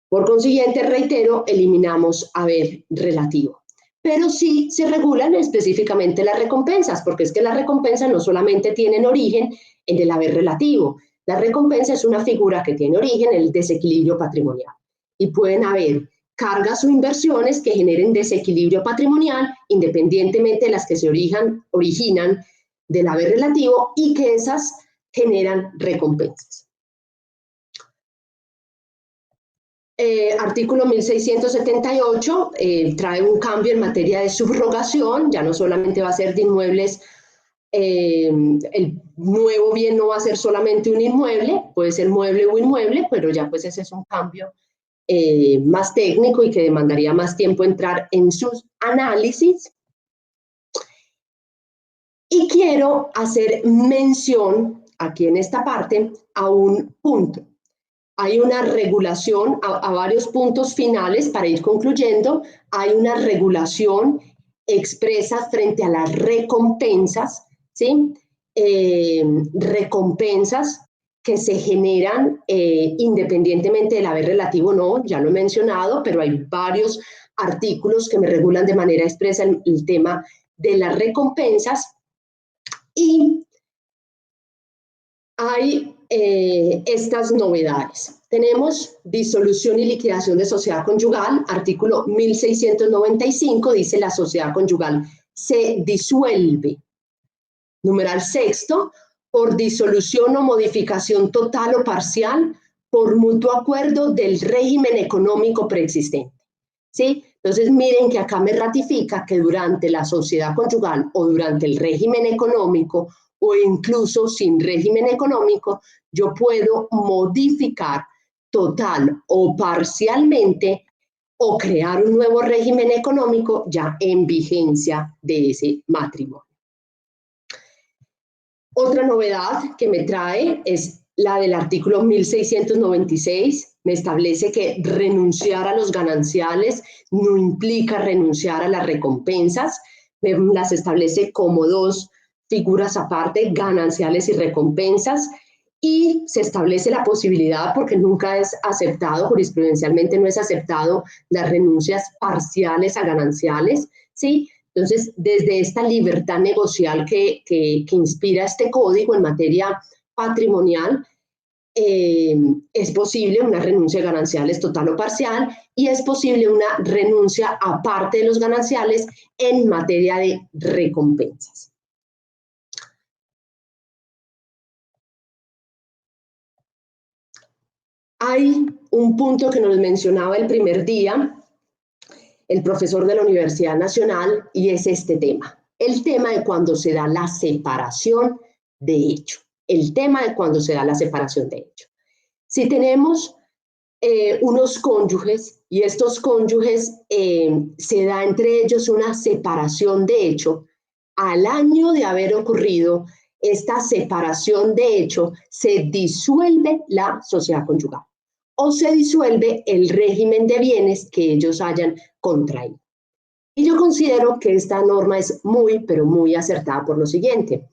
Por consiguiente, reitero, eliminamos haber relativo. Pero sí se regulan específicamente las recompensas, porque es que las recompensas no solamente tienen origen en el haber relativo. La recompensa es una figura que tiene origen en el desequilibrio patrimonial. Y pueden haber cargas o inversiones que generen desequilibrio patrimonial, independientemente de las que se originan del haber relativo, y que esas generan recompensas. Artículo 1678 trae un cambio en materia de subrogación. Ya no solamente va a ser de inmuebles, el nuevo bien no va a ser solamente un inmueble, puede ser mueble o inmueble, pero ya pues ese es un cambio más técnico y que demandaría más tiempo entrar en sus análisis. Y quiero hacer mención aquí en esta parte a un punto. Hay una regulación a varios puntos finales para ir concluyendo. Hay una regulación expresa frente a las recompensas, ¿sí? Recompensas que se generan independientemente del haber relativo o no, ya lo he mencionado, pero hay varios artículos que me regulan de manera expresa el tema de las recompensas. Y hay estas novedades. Tenemos disolución y liquidación de sociedad conyugal. Artículo 1695 dice: la sociedad conyugal se disuelve. Numeral sexto, por disolución o modificación total o parcial por mutuo acuerdo del régimen económico preexistente. ¿Sí? Entonces miren que acá me ratifica que durante la sociedad conyugal o durante el régimen económico o incluso sin régimen económico, yo puedo modificar total o parcialmente o crear un nuevo régimen económico ya en vigencia de ese matrimonio. Otra novedad que me trae es la del artículo 1696. Me establece que renunciar a los gananciales no implica renunciar a las recompensas. Me las establece como dos figuras aparte, gananciales y recompensas, y se establece la posibilidad, porque nunca es aceptado, jurisprudencialmente no es aceptado, las renuncias parciales a gananciales, ¿sí? Entonces, desde esta libertad negocial que inspira este código en materia patrimonial, es posible una renuncia a gananciales total o parcial, y es posible una renuncia aparte de los gananciales en materia de recompensas. Hay un punto que nos mencionaba el primer día el profesor de la Universidad Nacional, y es este tema. El tema de cuando se da la separación de hecho. El tema de cuando se da la separación de hecho. Si tenemos unos cónyuges, y estos cónyuges se da entre ellos una separación de hecho, al año de haber ocurrido esta separación de hecho, se disuelve la sociedad conyugal o se disuelve el régimen de bienes que ellos hayan contraído. Y yo considero que esta norma es muy, pero muy acertada por lo siguiente,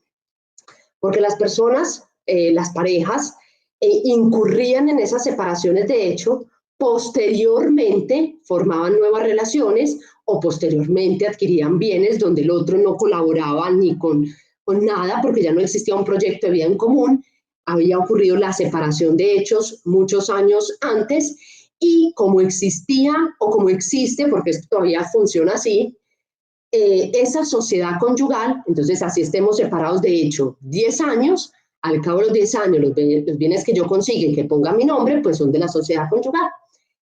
porque las personas, las parejas, incurrían en esas separaciones de hecho, posteriormente formaban nuevas relaciones o posteriormente adquirían bienes donde el otro no colaboraba ni con nada, porque ya no existía un proyecto de vida en común, había ocurrido la separación de hechos muchos años antes, y como existía o como existe, porque esto todavía funciona así, esa sociedad conyugal, entonces así estemos separados de hecho 10 años, al cabo de los 10 años los bienes que yo consiga y que ponga mi nombre, pues son de la sociedad conyugal.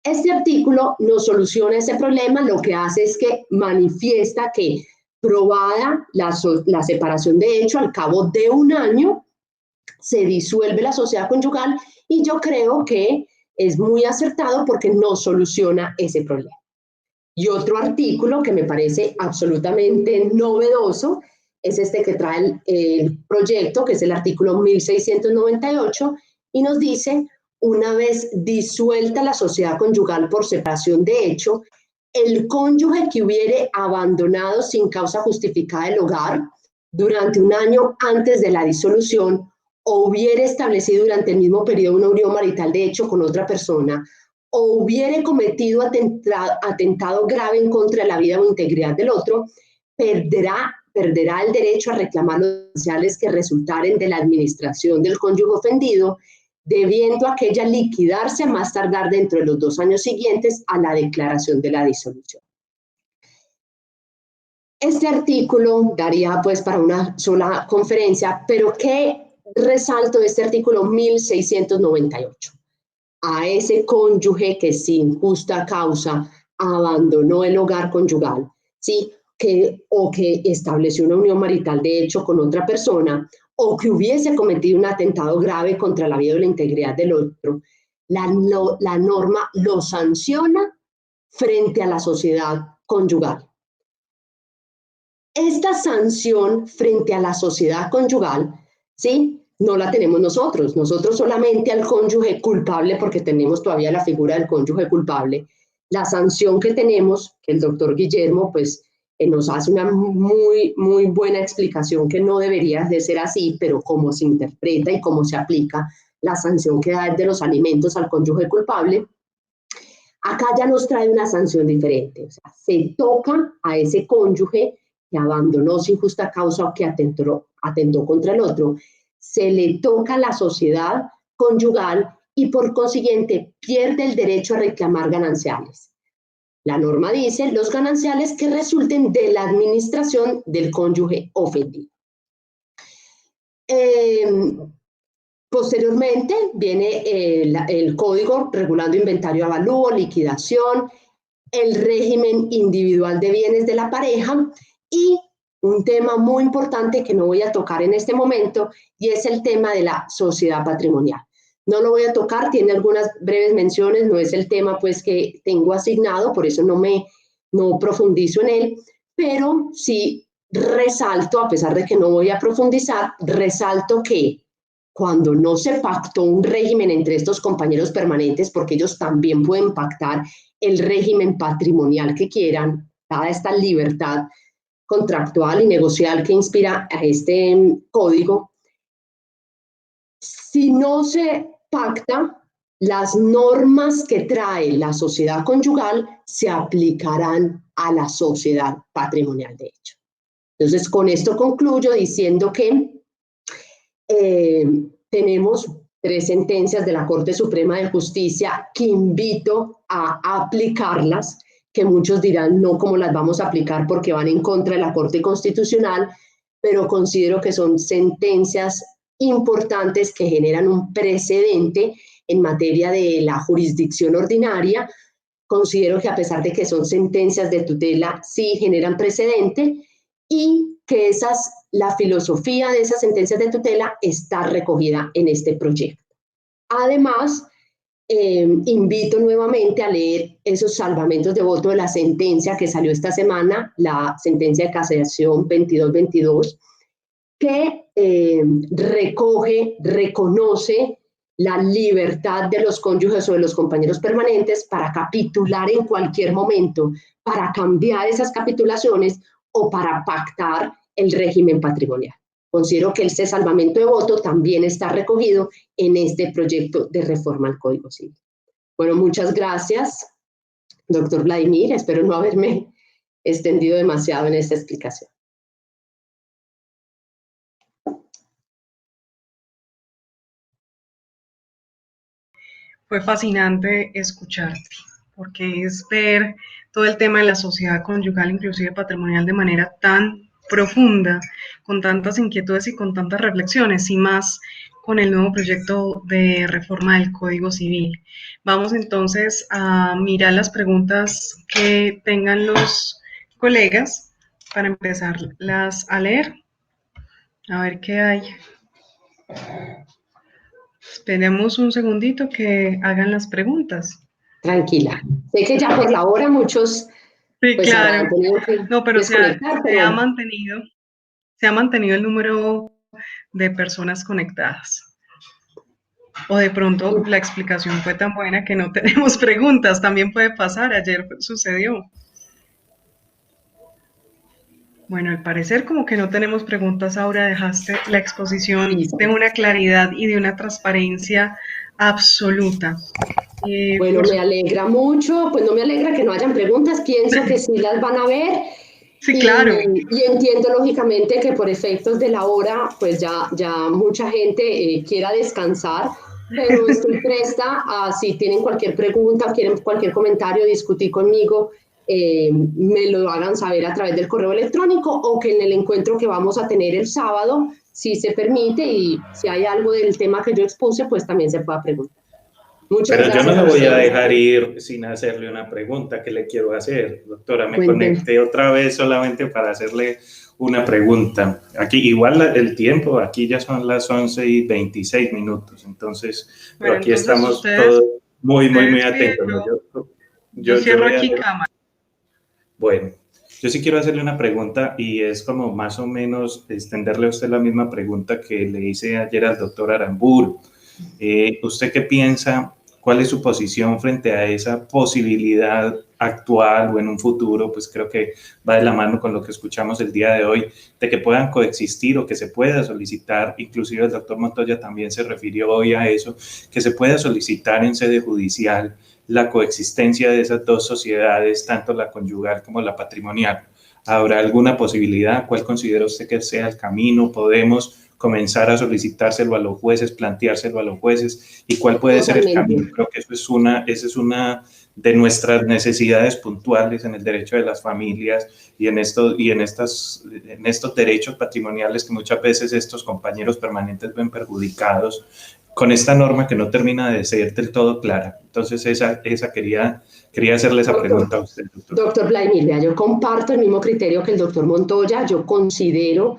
Este artículo no soluciona ese problema, lo que hace es que manifiesta que probada la separación de hecho, al cabo de un año, se disuelve la sociedad conyugal, y yo creo que es muy acertado porque no soluciona ese problema. Y otro artículo que me parece absolutamente novedoso es este que trae el proyecto, que es el artículo 1698, y nos dice: una vez disuelta la sociedad conyugal por separación de hecho, el cónyuge que hubiere abandonado sin causa justificada el hogar durante un año antes de la disolución, o hubiere establecido durante el mismo periodo una unión marital de hecho con otra persona, o hubiere cometido atentado grave en contra de la vida o integridad del otro, perderá el derecho a reclamar los gananciales que resultaren de la administración del cónyuge ofendido, debiendo aquella liquidarse a más tardar dentro de los 2 años siguientes a la declaración de la disolución. Este artículo daría pues para una sola conferencia, pero ¿qué resalto de este artículo 1698? A ese cónyuge que sin justa causa abandonó el hogar conyugal, ¿sí? O que estableció una unión marital de hecho con otra persona, o que hubiese cometido un atentado grave contra la vida o la integridad del otro, la norma lo sanciona frente a la sociedad conyugal. Esta sanción frente a la sociedad conyugal, ¿sí?, no la tenemos nosotros solamente al cónyuge culpable, porque tenemos todavía la figura del cónyuge culpable. La sanción que tenemos, que el doctor Guillermo pues nos hace una muy, muy buena explicación, que no debería de ser así, pero cómo se interpreta y cómo se aplica la sanción que da de los alimentos al cónyuge culpable, acá ya nos trae una sanción diferente. O sea, se toca a ese cónyuge que abandonó sin justa causa o que atentó contra el otro, se le toca a la sociedad conyugal y por consiguiente pierde el derecho a reclamar gananciales. La norma dice los gananciales que resulten de la administración del cónyuge ofendido. Posteriormente viene el código regulando inventario, avalúo, liquidación, el régimen individual de bienes de la pareja, y un tema muy importante que no voy a tocar en este momento, y es el tema de la sociedad patrimonial. No lo voy a tocar, tiene algunas breves menciones, no es el tema pues que tengo asignado, por eso no profundizo en él, pero sí resalto, a pesar de que no voy a profundizar, resalto que cuando no se pactó un régimen entre estos compañeros permanentes, porque ellos también pueden pactar el régimen patrimonial que quieran, dada esta libertad contractual y negocial que inspira a este código, si no se pacta, las normas que trae la sociedad conyugal se aplicarán a la sociedad patrimonial de hecho. Entonces, con esto concluyo diciendo que tenemos 3 sentencias de la Corte Suprema de Justicia que invito a aplicarlas, que muchos dirán no cómo las vamos a aplicar porque van en contra de la Corte Constitucional, pero considero que son sentencias importantes que generan un precedente en materia de la jurisdicción ordinaria. Considero que a pesar de que son sentencias de tutela, sí generan precedente y que la filosofía de esas sentencias de tutela está recogida en este proyecto. Además, invito nuevamente a leer esos salvamentos de voto de la sentencia que salió esta semana, la sentencia de casación 2222, que reconoce la libertad de los cónyuges o de los compañeros permanentes para capitular en cualquier momento, para cambiar esas capitulaciones o para pactar el régimen patrimonial. Considero que ese salvamento de voto también está recogido en este proyecto de reforma al Código Civil. Bueno, muchas gracias, doctor Vladimir. Espero no haberme extendido demasiado en esta explicación. Fue fascinante escucharte, porque es ver todo el tema de la sociedad conyugal, inclusive patrimonial, de manera tan profunda, con tantas inquietudes y con tantas reflexiones, y más con el nuevo proyecto de reforma del Código Civil. Vamos entonces a mirar las preguntas que tengan los colegas para empezarlas a leer. A ver qué hay. Esperemos un segundito que hagan las preguntas. Tranquila. Sé que ya por la hora muchos... Sí, pues, claro. No, pero se ha mantenido el número de personas conectadas. O de pronto la explicación fue tan buena que no tenemos preguntas. También puede pasar. Ayer sucedió. Bueno, al parecer como que no tenemos preguntas. Ahora dejaste la exposición de una claridad y de una transparencia absoluta. Bueno, me alegra mucho, pues no me alegra que no hayan preguntas, pienso que sí las van a ver. Sí, claro. Y entiendo lógicamente que por efectos de la hora, pues ya mucha gente quiera descansar, pero estoy presta a si tienen cualquier pregunta o quieren cualquier comentario, discutir conmigo, me lo hagan saber a través del correo electrónico o que en el encuentro que vamos a tener el sábado, si se permite y si hay algo del tema que yo expuse, pues también se pueda preguntar. Pero yo no la voy a dejar ir sin hacerle una pregunta que le quiero hacer. Doctora, me conecté otra vez solamente para hacerle una pregunta. Aquí igual el tiempo, aquí ya son las 11:26, entonces, pero aquí estamos todos muy atentos. Yo cierro aquí cámara. Bueno, yo sí quiero hacerle una pregunta y es como más o menos extenderle a usted la misma pregunta que le hice ayer al doctor Aramburu. ¿Usted qué piensa? ¿Cuál es su posición frente a esa posibilidad actual o en un futuro? Pues creo que va de la mano con lo que escuchamos el día de hoy, de que puedan coexistir o que se pueda solicitar, inclusive el doctor Montoya también se refirió hoy a eso, que se pueda solicitar en sede judicial la coexistencia de esas dos sociedades, tanto la conyugal como la patrimonial. ¿Habrá alguna posibilidad? ¿Cuál considera usted que sea el camino? ¿Podemos comenzar a solicitárselo a los jueces, planteárselo a los jueces? ¿Y cuál puede ser el camino? Creo que esa es una de nuestras necesidades puntuales en el derecho de las familias y en estos derechos patrimoniales que muchas veces estos compañeros permanentes ven perjudicados con esta norma que no termina de ser del todo clara. Entonces, quería hacerle esa pregunta a usted, doctor. Doctor Vladimir, yo comparto el mismo criterio que el doctor Montoya. Yo considero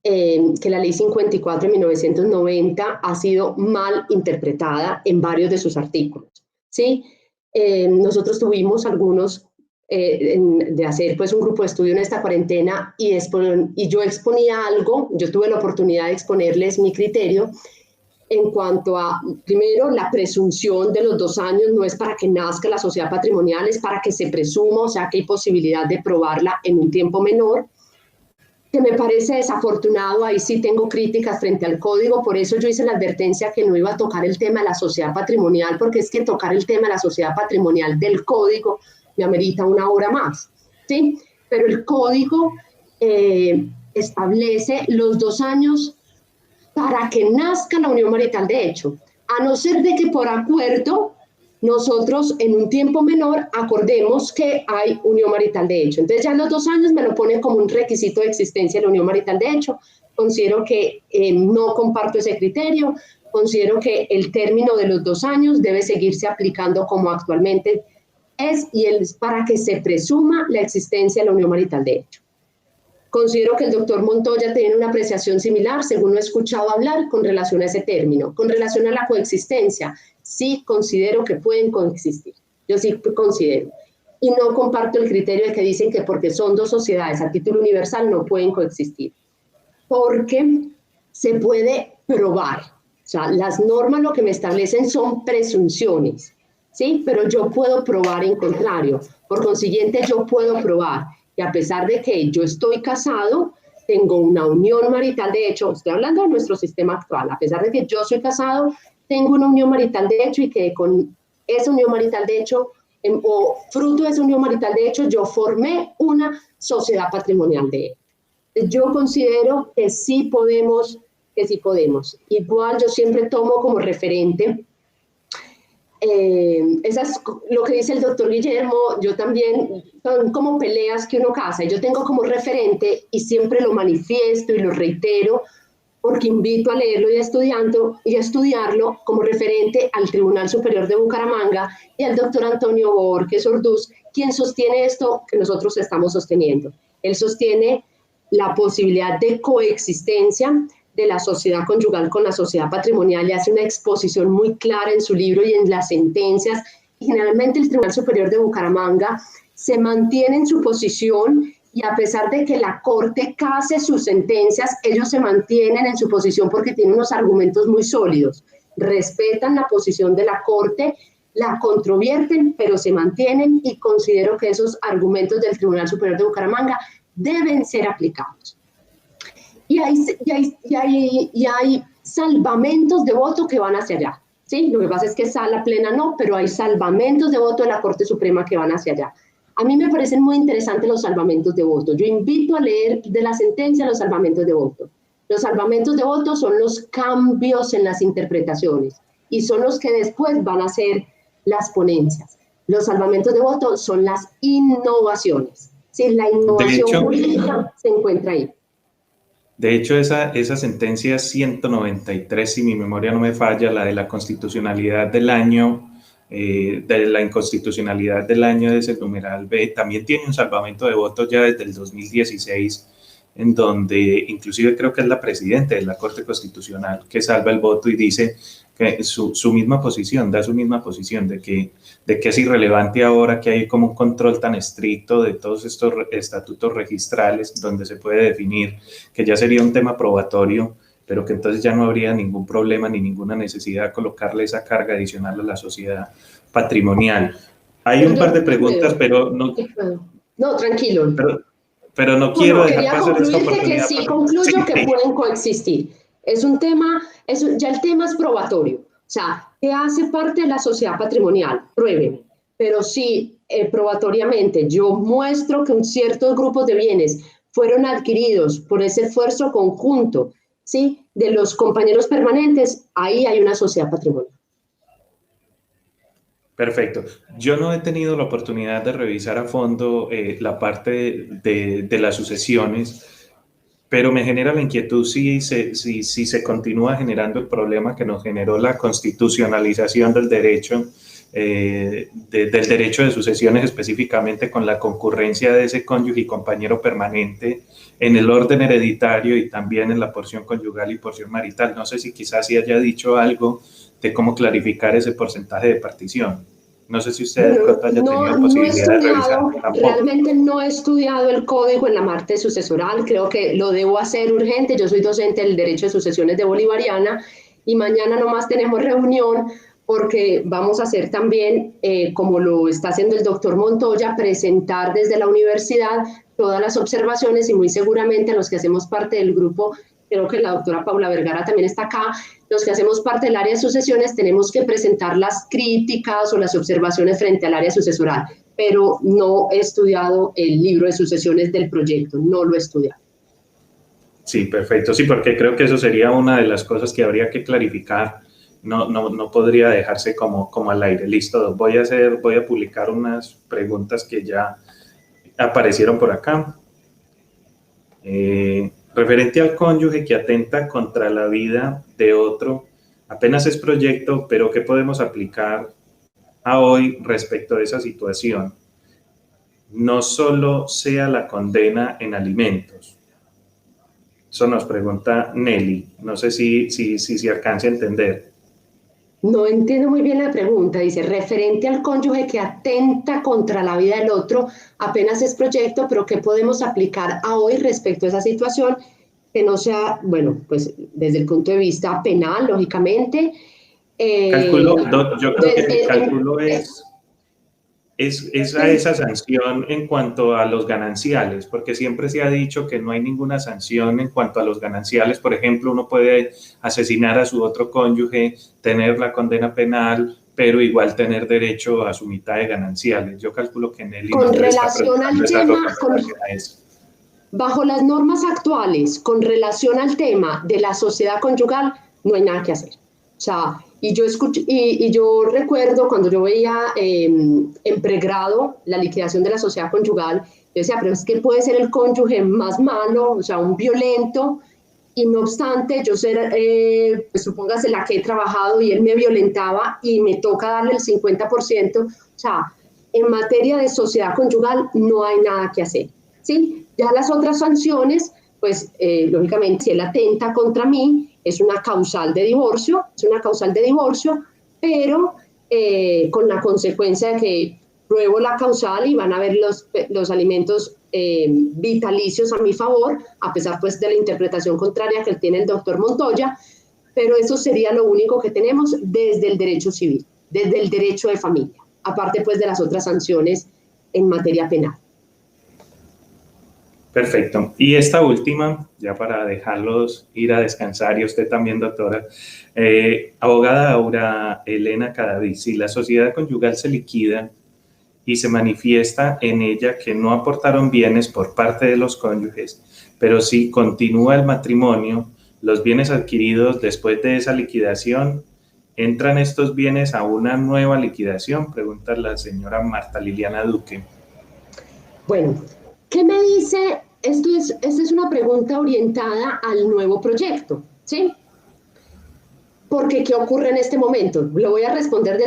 que la Ley 54 de 1990 ha sido mal interpretada en varios de sus artículos, ¿sí? Nosotros tuvimos algunos de hacer pues un grupo de estudio en esta cuarentena y yo exponía algo, yo tuve la oportunidad de exponerles mi criterio en cuanto a, primero, la presunción de los 2 años no es para que nazca la sociedad patrimonial, es para que se presuma, o sea que hay posibilidad de probarla en un tiempo menor. que me parece desafortunado, ahí sí tengo críticas frente al código, por eso yo hice la advertencia que no iba a tocar el tema de la sociedad patrimonial, porque es que tocar el tema de la sociedad patrimonial del código me amerita una hora más, ¿sí? Pero el código establece los 2 años para que nazca la unión marital de hecho, a no ser de que por acuerdo nosotros en un tiempo menor acordemos que hay unión marital de hecho. Entonces ya en los 2 años me lo pone como un requisito de existencia la unión marital de hecho. Considero que no comparto ese criterio, considero que el término de los 2 años debe seguirse aplicando como actualmente es y es para que se presuma la existencia de la unión marital de hecho. Considero que el doctor Montoya tiene una apreciación similar, según lo he escuchado hablar, con relación a ese término. Con relación a la coexistencia, sí considero que pueden coexistir. Yo sí considero. Y no comparto el criterio de que dicen que porque son 2 sociedades a título universal no pueden coexistir. Porque se puede probar. O sea, las normas lo que me establecen son presunciones, ¿sí? Pero yo puedo probar en contrario. Por consiguiente, yo puedo probar. Y a pesar de que yo estoy casado, tengo una unión marital de hecho, estoy hablando de nuestro sistema actual, a pesar de que yo soy casado, tengo una unión marital de hecho y que con esa unión marital de hecho, o fruto de esa unión marital de hecho, yo formé una sociedad patrimonial de hecho. Yo considero que sí podemos, Igual yo siempre tomo como referente lo que dice el doctor Guillermo, yo también, son como peleas que uno casa, yo tengo como referente y siempre lo manifiesto y lo reitero, porque invito a leerlo y a estudiarlo como referente al Tribunal Superior de Bucaramanga y al doctor Antonio Borges Orduz, quien sostiene esto que nosotros estamos sosteniendo. Él sostiene la posibilidad de coexistencia de la sociedad conyugal con la sociedad patrimonial y hace una exposición muy clara en su libro y en las sentencias. Y generalmente el Tribunal Superior de Bucaramanga se mantiene en su posición y a pesar de que la Corte case sus sentencias, ellos se mantienen en su posición porque tienen unos argumentos muy sólidos. Respetan la posición de la Corte, la controvierten, pero se mantienen y considero que esos argumentos del Tribunal Superior de Bucaramanga deben ser aplicados. Y hay salvamentos de voto que van hacia allá, ¿sí? Lo que pasa es que sala plena no, pero hay salvamentos de voto de la Corte Suprema que van hacia allá. A mí me parecen muy interesantes los salvamentos de voto. Yo invito a leer de la sentencia los salvamentos de voto. Los salvamentos de voto son los cambios en las interpretaciones y son los que después van a ser las ponencias. Los salvamentos de voto son las innovaciones. ¿Sí? La innovación jurídica se encuentra ahí. De hecho, esa sentencia 193, si mi memoria no me falla, la de la constitucionalidad del año, de la inconstitucionalidad del año de ese numeral B, también tiene un salvamento de votos ya desde el 2016, en donde inclusive creo que es la presidenta de la Corte Constitucional que salva el voto y dice que su misma posición, da su misma posición de que es irrelevante ahora que hay como un control tan estricto de todos estos estatutos registrales donde se puede definir que ya sería un tema probatorio, pero que entonces ya no habría ningún problema ni ninguna necesidad de colocarle esa carga adicional a la sociedad patrimonial. Hay un par de preguntas, pero no... No, tranquilo. Pero no quiero dejar pasar esta Que oportunidad. sí, concluyo que pueden coexistir. Es un tema, ya el tema es probatorio. O sea, ¿qué hace parte de la sociedad patrimonial? Prueben. Pero si probatoriamente yo muestro que ciertos grupos de bienes fueron adquiridos por ese esfuerzo conjunto, ¿sí?, de los compañeros permanentes, ahí hay una sociedad patrimonial. Perfecto. Yo no he tenido la oportunidad de revisar a fondo la parte de las sucesiones, pero me genera la inquietud si se continúa generando el problema que nos generó la constitucionalización del derecho, del derecho de sucesiones, específicamente con la concurrencia de ese cónyuge y compañero permanente en el orden hereditario y también en la porción conyugal y porción marital. No sé si quizás sí haya dicho algo de cómo clarificar ese porcentaje de partición. No sé si usted de pronto haya tenido posibilidad de revisarlo tampoco. Realmente no he estudiado el código en la parte sucesoral, creo que lo debo hacer urgente. Yo soy docente del derecho de sucesiones de Bolivariana y mañana nomás tenemos reunión porque vamos a hacer también, como lo está haciendo el doctor Montoya, presentar desde la universidad todas las observaciones y muy seguramente los que hacemos parte del grupo, creo que la doctora Paula Vergara también está acá, los que hacemos parte del área de sucesiones tenemos que presentar las críticas o las observaciones frente al área sucesoral, pero no he estudiado el libro de sucesiones del proyecto, no lo he estudiado. Sí, perfecto. Sí, porque creo que eso sería una de las cosas que habría que clarificar. No podría dejarse como al aire. Listo, voy a publicar unas preguntas que ya aparecieron por acá. Referente al cónyuge que atenta contra la vida de otro, apenas es proyecto, pero ¿qué podemos aplicar a hoy respecto de esa situación? No solo sea la condena en alimentos. Eso nos pregunta Nelly. No sé si alcance a entender. No entiendo muy bien la pregunta. Dice, referente al cónyuge que atenta contra la vida del otro, apenas es proyecto, pero ¿qué podemos aplicar a hoy respecto a esa situación? Que no sea, bueno, pues desde el punto de vista penal, lógicamente. Cálculo, yo creo que el cálculo es a esa sanción en cuanto a los gananciales, porque siempre se ha dicho que no hay ninguna sanción en cuanto a los gananciales. Por ejemplo, uno puede asesinar a su otro cónyuge, tener la condena penal, pero igual tener derecho a su mitad de gananciales. Yo calculo que Nelly con relación al tema, bajo las normas actuales, con relación al tema de la sociedad conyugal, no hay nada que hacer. O sea, y yo recuerdo cuando yo veía en pregrado la liquidación de la sociedad conyugal, yo decía, pero es que puede ser el cónyuge más malo, o sea, un violento, y no obstante, yo ser, pues supóngase la que he trabajado y él me violentaba y me toca darle el 50%, o sea, en materia de sociedad conyugal no hay nada que hacer, ¿sí? Ya las otras sanciones, pues lógicamente si él atenta contra mí, es una causal de divorcio, pero con la consecuencia de que pruebo la causal y van a ver los alimentos vitalicios a mi favor, a pesar pues de la interpretación contraria que tiene el doctor Montoya, pero eso sería lo único que tenemos desde el derecho civil, desde el derecho de familia, aparte pues de las otras sanciones en materia penal. Perfecto. Y esta última, ya para dejarlos ir a descansar, y usted también, doctora, abogada Aura Elena Cadavid, si la sociedad conyugal se liquida y se manifiesta en ella que no aportaron bienes por parte de los cónyuges, pero si continúa el matrimonio, los bienes adquiridos después de esa liquidación, ¿entran estos bienes a una nueva liquidación? Pregunta la señora Marta Liliana Duque. Bueno, ¿qué me dice? Esta es una pregunta orientada al nuevo proyecto, ¿sí? Porque, ¿qué ocurre en este momento? Lo voy a responder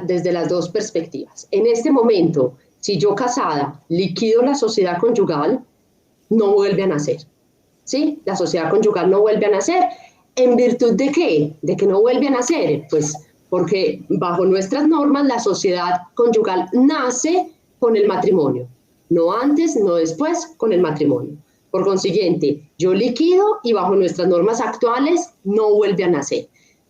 desde las dos perspectivas. En este momento, si yo casada liquido la sociedad conyugal, no vuelve a nacer, ¿sí? La sociedad conyugal no vuelve a nacer. ¿En virtud de qué? ¿De que no vuelve a nacer? Pues porque bajo nuestras normas la sociedad conyugal nace con el matrimonio. No antes, no después, con el matrimonio. Por consiguiente, yo liquido y bajo nuestras normas actuales no vuelve a nacer.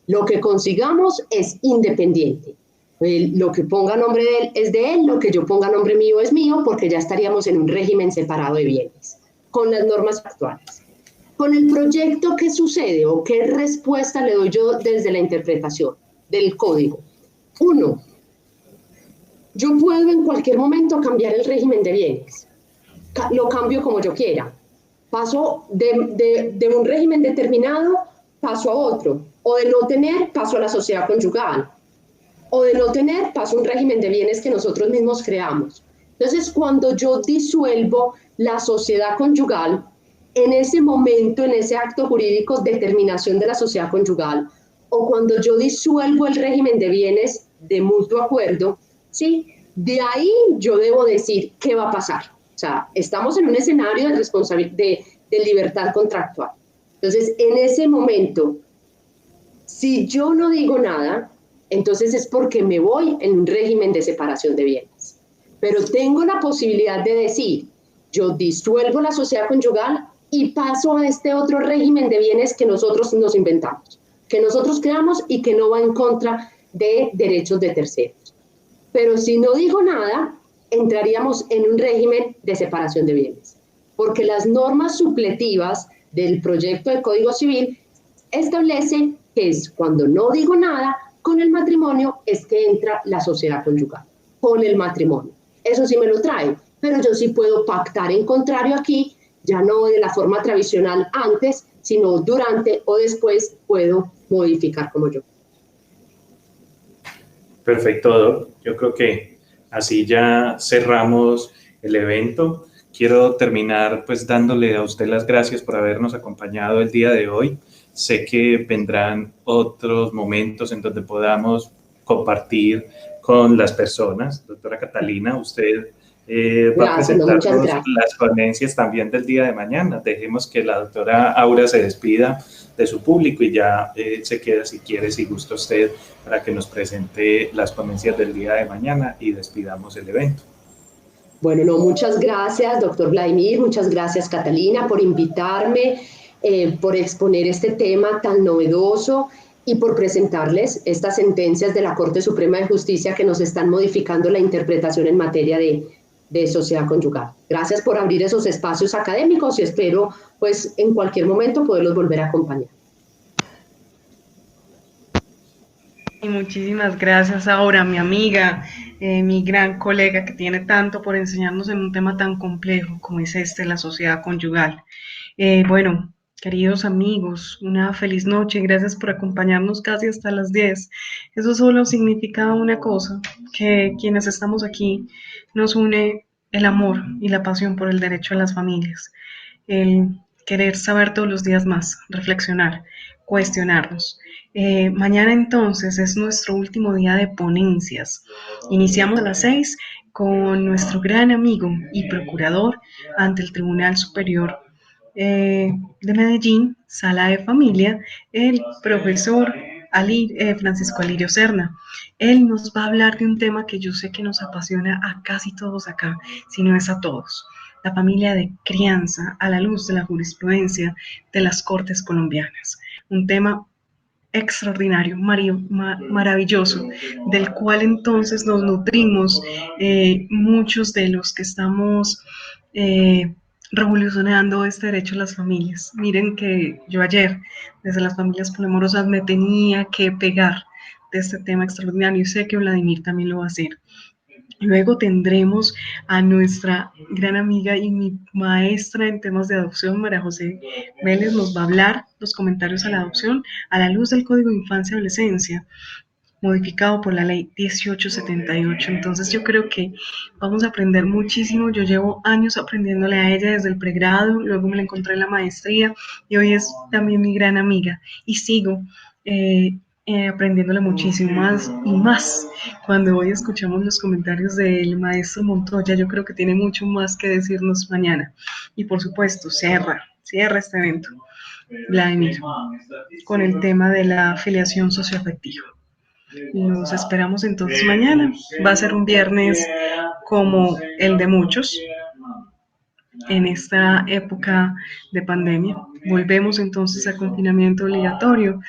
Lo que consigamos es independiente. Lo que ponga nombre de él es de él, lo que yo ponga nombre mío es mío, porque ya estaríamos en un régimen separado de bienes, con las normas actuales. Con el proyecto, ¿qué sucede o qué respuesta le doy yo desde la interpretación del código? Uno, yo puedo en cualquier momento cambiar el régimen de bienes. Lo cambio como yo quiera. Paso de un régimen determinado, paso a otro. O de no tener, paso a la sociedad conyugal. O de no tener, paso a un régimen de bienes que nosotros mismos creamos. Entonces, cuando yo disuelvo la sociedad conyugal, en ese momento, en ese acto jurídico, determinación de la sociedad conyugal, o cuando yo disuelvo el régimen de bienes de mutuo acuerdo, ¿sí? De ahí yo debo decir qué va a pasar. O sea, estamos en un escenario de libertad contractual. Entonces, en ese momento, si yo no digo nada, entonces es porque me voy en un régimen de separación de bienes. Pero tengo la posibilidad de decir, yo disuelvo la sociedad conyugal y paso a este otro régimen de bienes que nosotros nos inventamos, que nosotros creamos y que no va en contra de derechos de terceros. Pero si no digo nada, entraríamos en un régimen de separación de bienes, porque las normas supletivas del proyecto de Código Civil establecen que es cuando no digo nada con el matrimonio es que entra la sociedad conyugal, con el matrimonio. Eso sí me lo trae, pero yo sí puedo pactar en contrario aquí, ya no de la forma tradicional antes, sino durante o después puedo modificar como yo. Perfecto, Doc. Yo creo que así ya cerramos el evento. Quiero terminar pues dándole a usted las gracias por habernos acompañado el día de hoy. Sé que vendrán otros momentos en donde podamos compartir con las personas. Doctora Catalina, usted va a presentarnos las ponencias también del día de mañana. Dejemos que la doctora Aura se despida de su público y ya se queda si quiere, si gusta usted, para que nos presente las ponencias del día de mañana y despidamos el evento. Bueno, no, muchas gracias, doctor Vladimir, muchas gracias, Catalina, por invitarme, por exponer este tema tan novedoso y por presentarles estas sentencias de la Corte Suprema de Justicia que nos están modificando la interpretación en materia de sociedad conyugal. Gracias por abrir esos espacios académicos y espero, pues, en cualquier momento poderlos volver a acompañar. Y muchísimas gracias, Aura, mi amiga, mi gran colega que tiene tanto por enseñarnos en un tema tan complejo como es la sociedad conyugal. Bueno, queridos amigos, una feliz noche, gracias por acompañarnos casi hasta las 10. Eso solo significa una cosa, que quienes estamos aquí nos une el amor y la pasión por el derecho a las familias, el querer saber todos los días más, reflexionar, cuestionarnos. Mañana entonces es nuestro último día de ponencias. Iniciamos a las 6 con nuestro gran amigo y procurador ante el Tribunal Superior de Medellín, Sala de Familia, el profesor Francisco Alirio Serna. Él nos va a hablar de un tema que yo sé que nos apasiona a casi todos acá, si no es a todos: la familia de crianza a la luz de la jurisprudencia de las Cortes colombianas. Un tema extraordinario, maravilloso, del cual entonces nos nutrimos muchos de los que estamos revolucionando este derecho a las familias. Miren que yo ayer, desde las familias polimorosas, me tenía que pegar de este tema extraordinario y sé que Vladimir también lo va a hacer. Luego tendremos a nuestra gran amiga y mi maestra en temas de adopción, María José Vélez, nos va a hablar los comentarios a la adopción a la luz del Código de Infancia y Adolescencia, modificado por la ley 1878. Entonces yo creo que vamos a aprender muchísimo. Yo llevo años aprendiéndole a ella desde el pregrado, luego me la encontré en la maestría y hoy es también mi gran amiga y sigo aprendiéndole muchísimo más y más. Cuando hoy escuchamos los comentarios del maestro Montoya, yo creo que tiene mucho más que decirnos mañana. Y por supuesto, cierra este evento, Vladimir, con el tema de la afiliación socioafectiva. Nos esperamos entonces mañana. Va a ser un viernes como el de muchos en esta época de pandemia. Volvemos entonces a confinamiento obligatorio,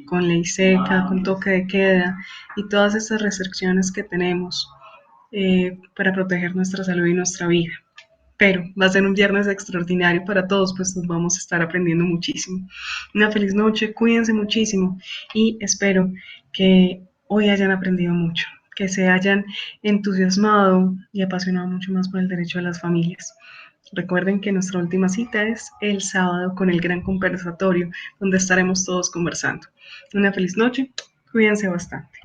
con ley seca, con toque de queda y todas estas restricciones que tenemos para proteger nuestra salud y nuestra vida. Pero va a ser un viernes extraordinario para todos, pues nos vamos a estar aprendiendo muchísimo. Una feliz noche, cuídense muchísimo y espero que hoy hayan aprendido mucho, que se hayan entusiasmado y apasionado mucho más por el derecho a las familias. Recuerden que nuestra última cita es el sábado con el gran conversatorio, donde estaremos todos conversando. Una feliz noche, cuídense bastante.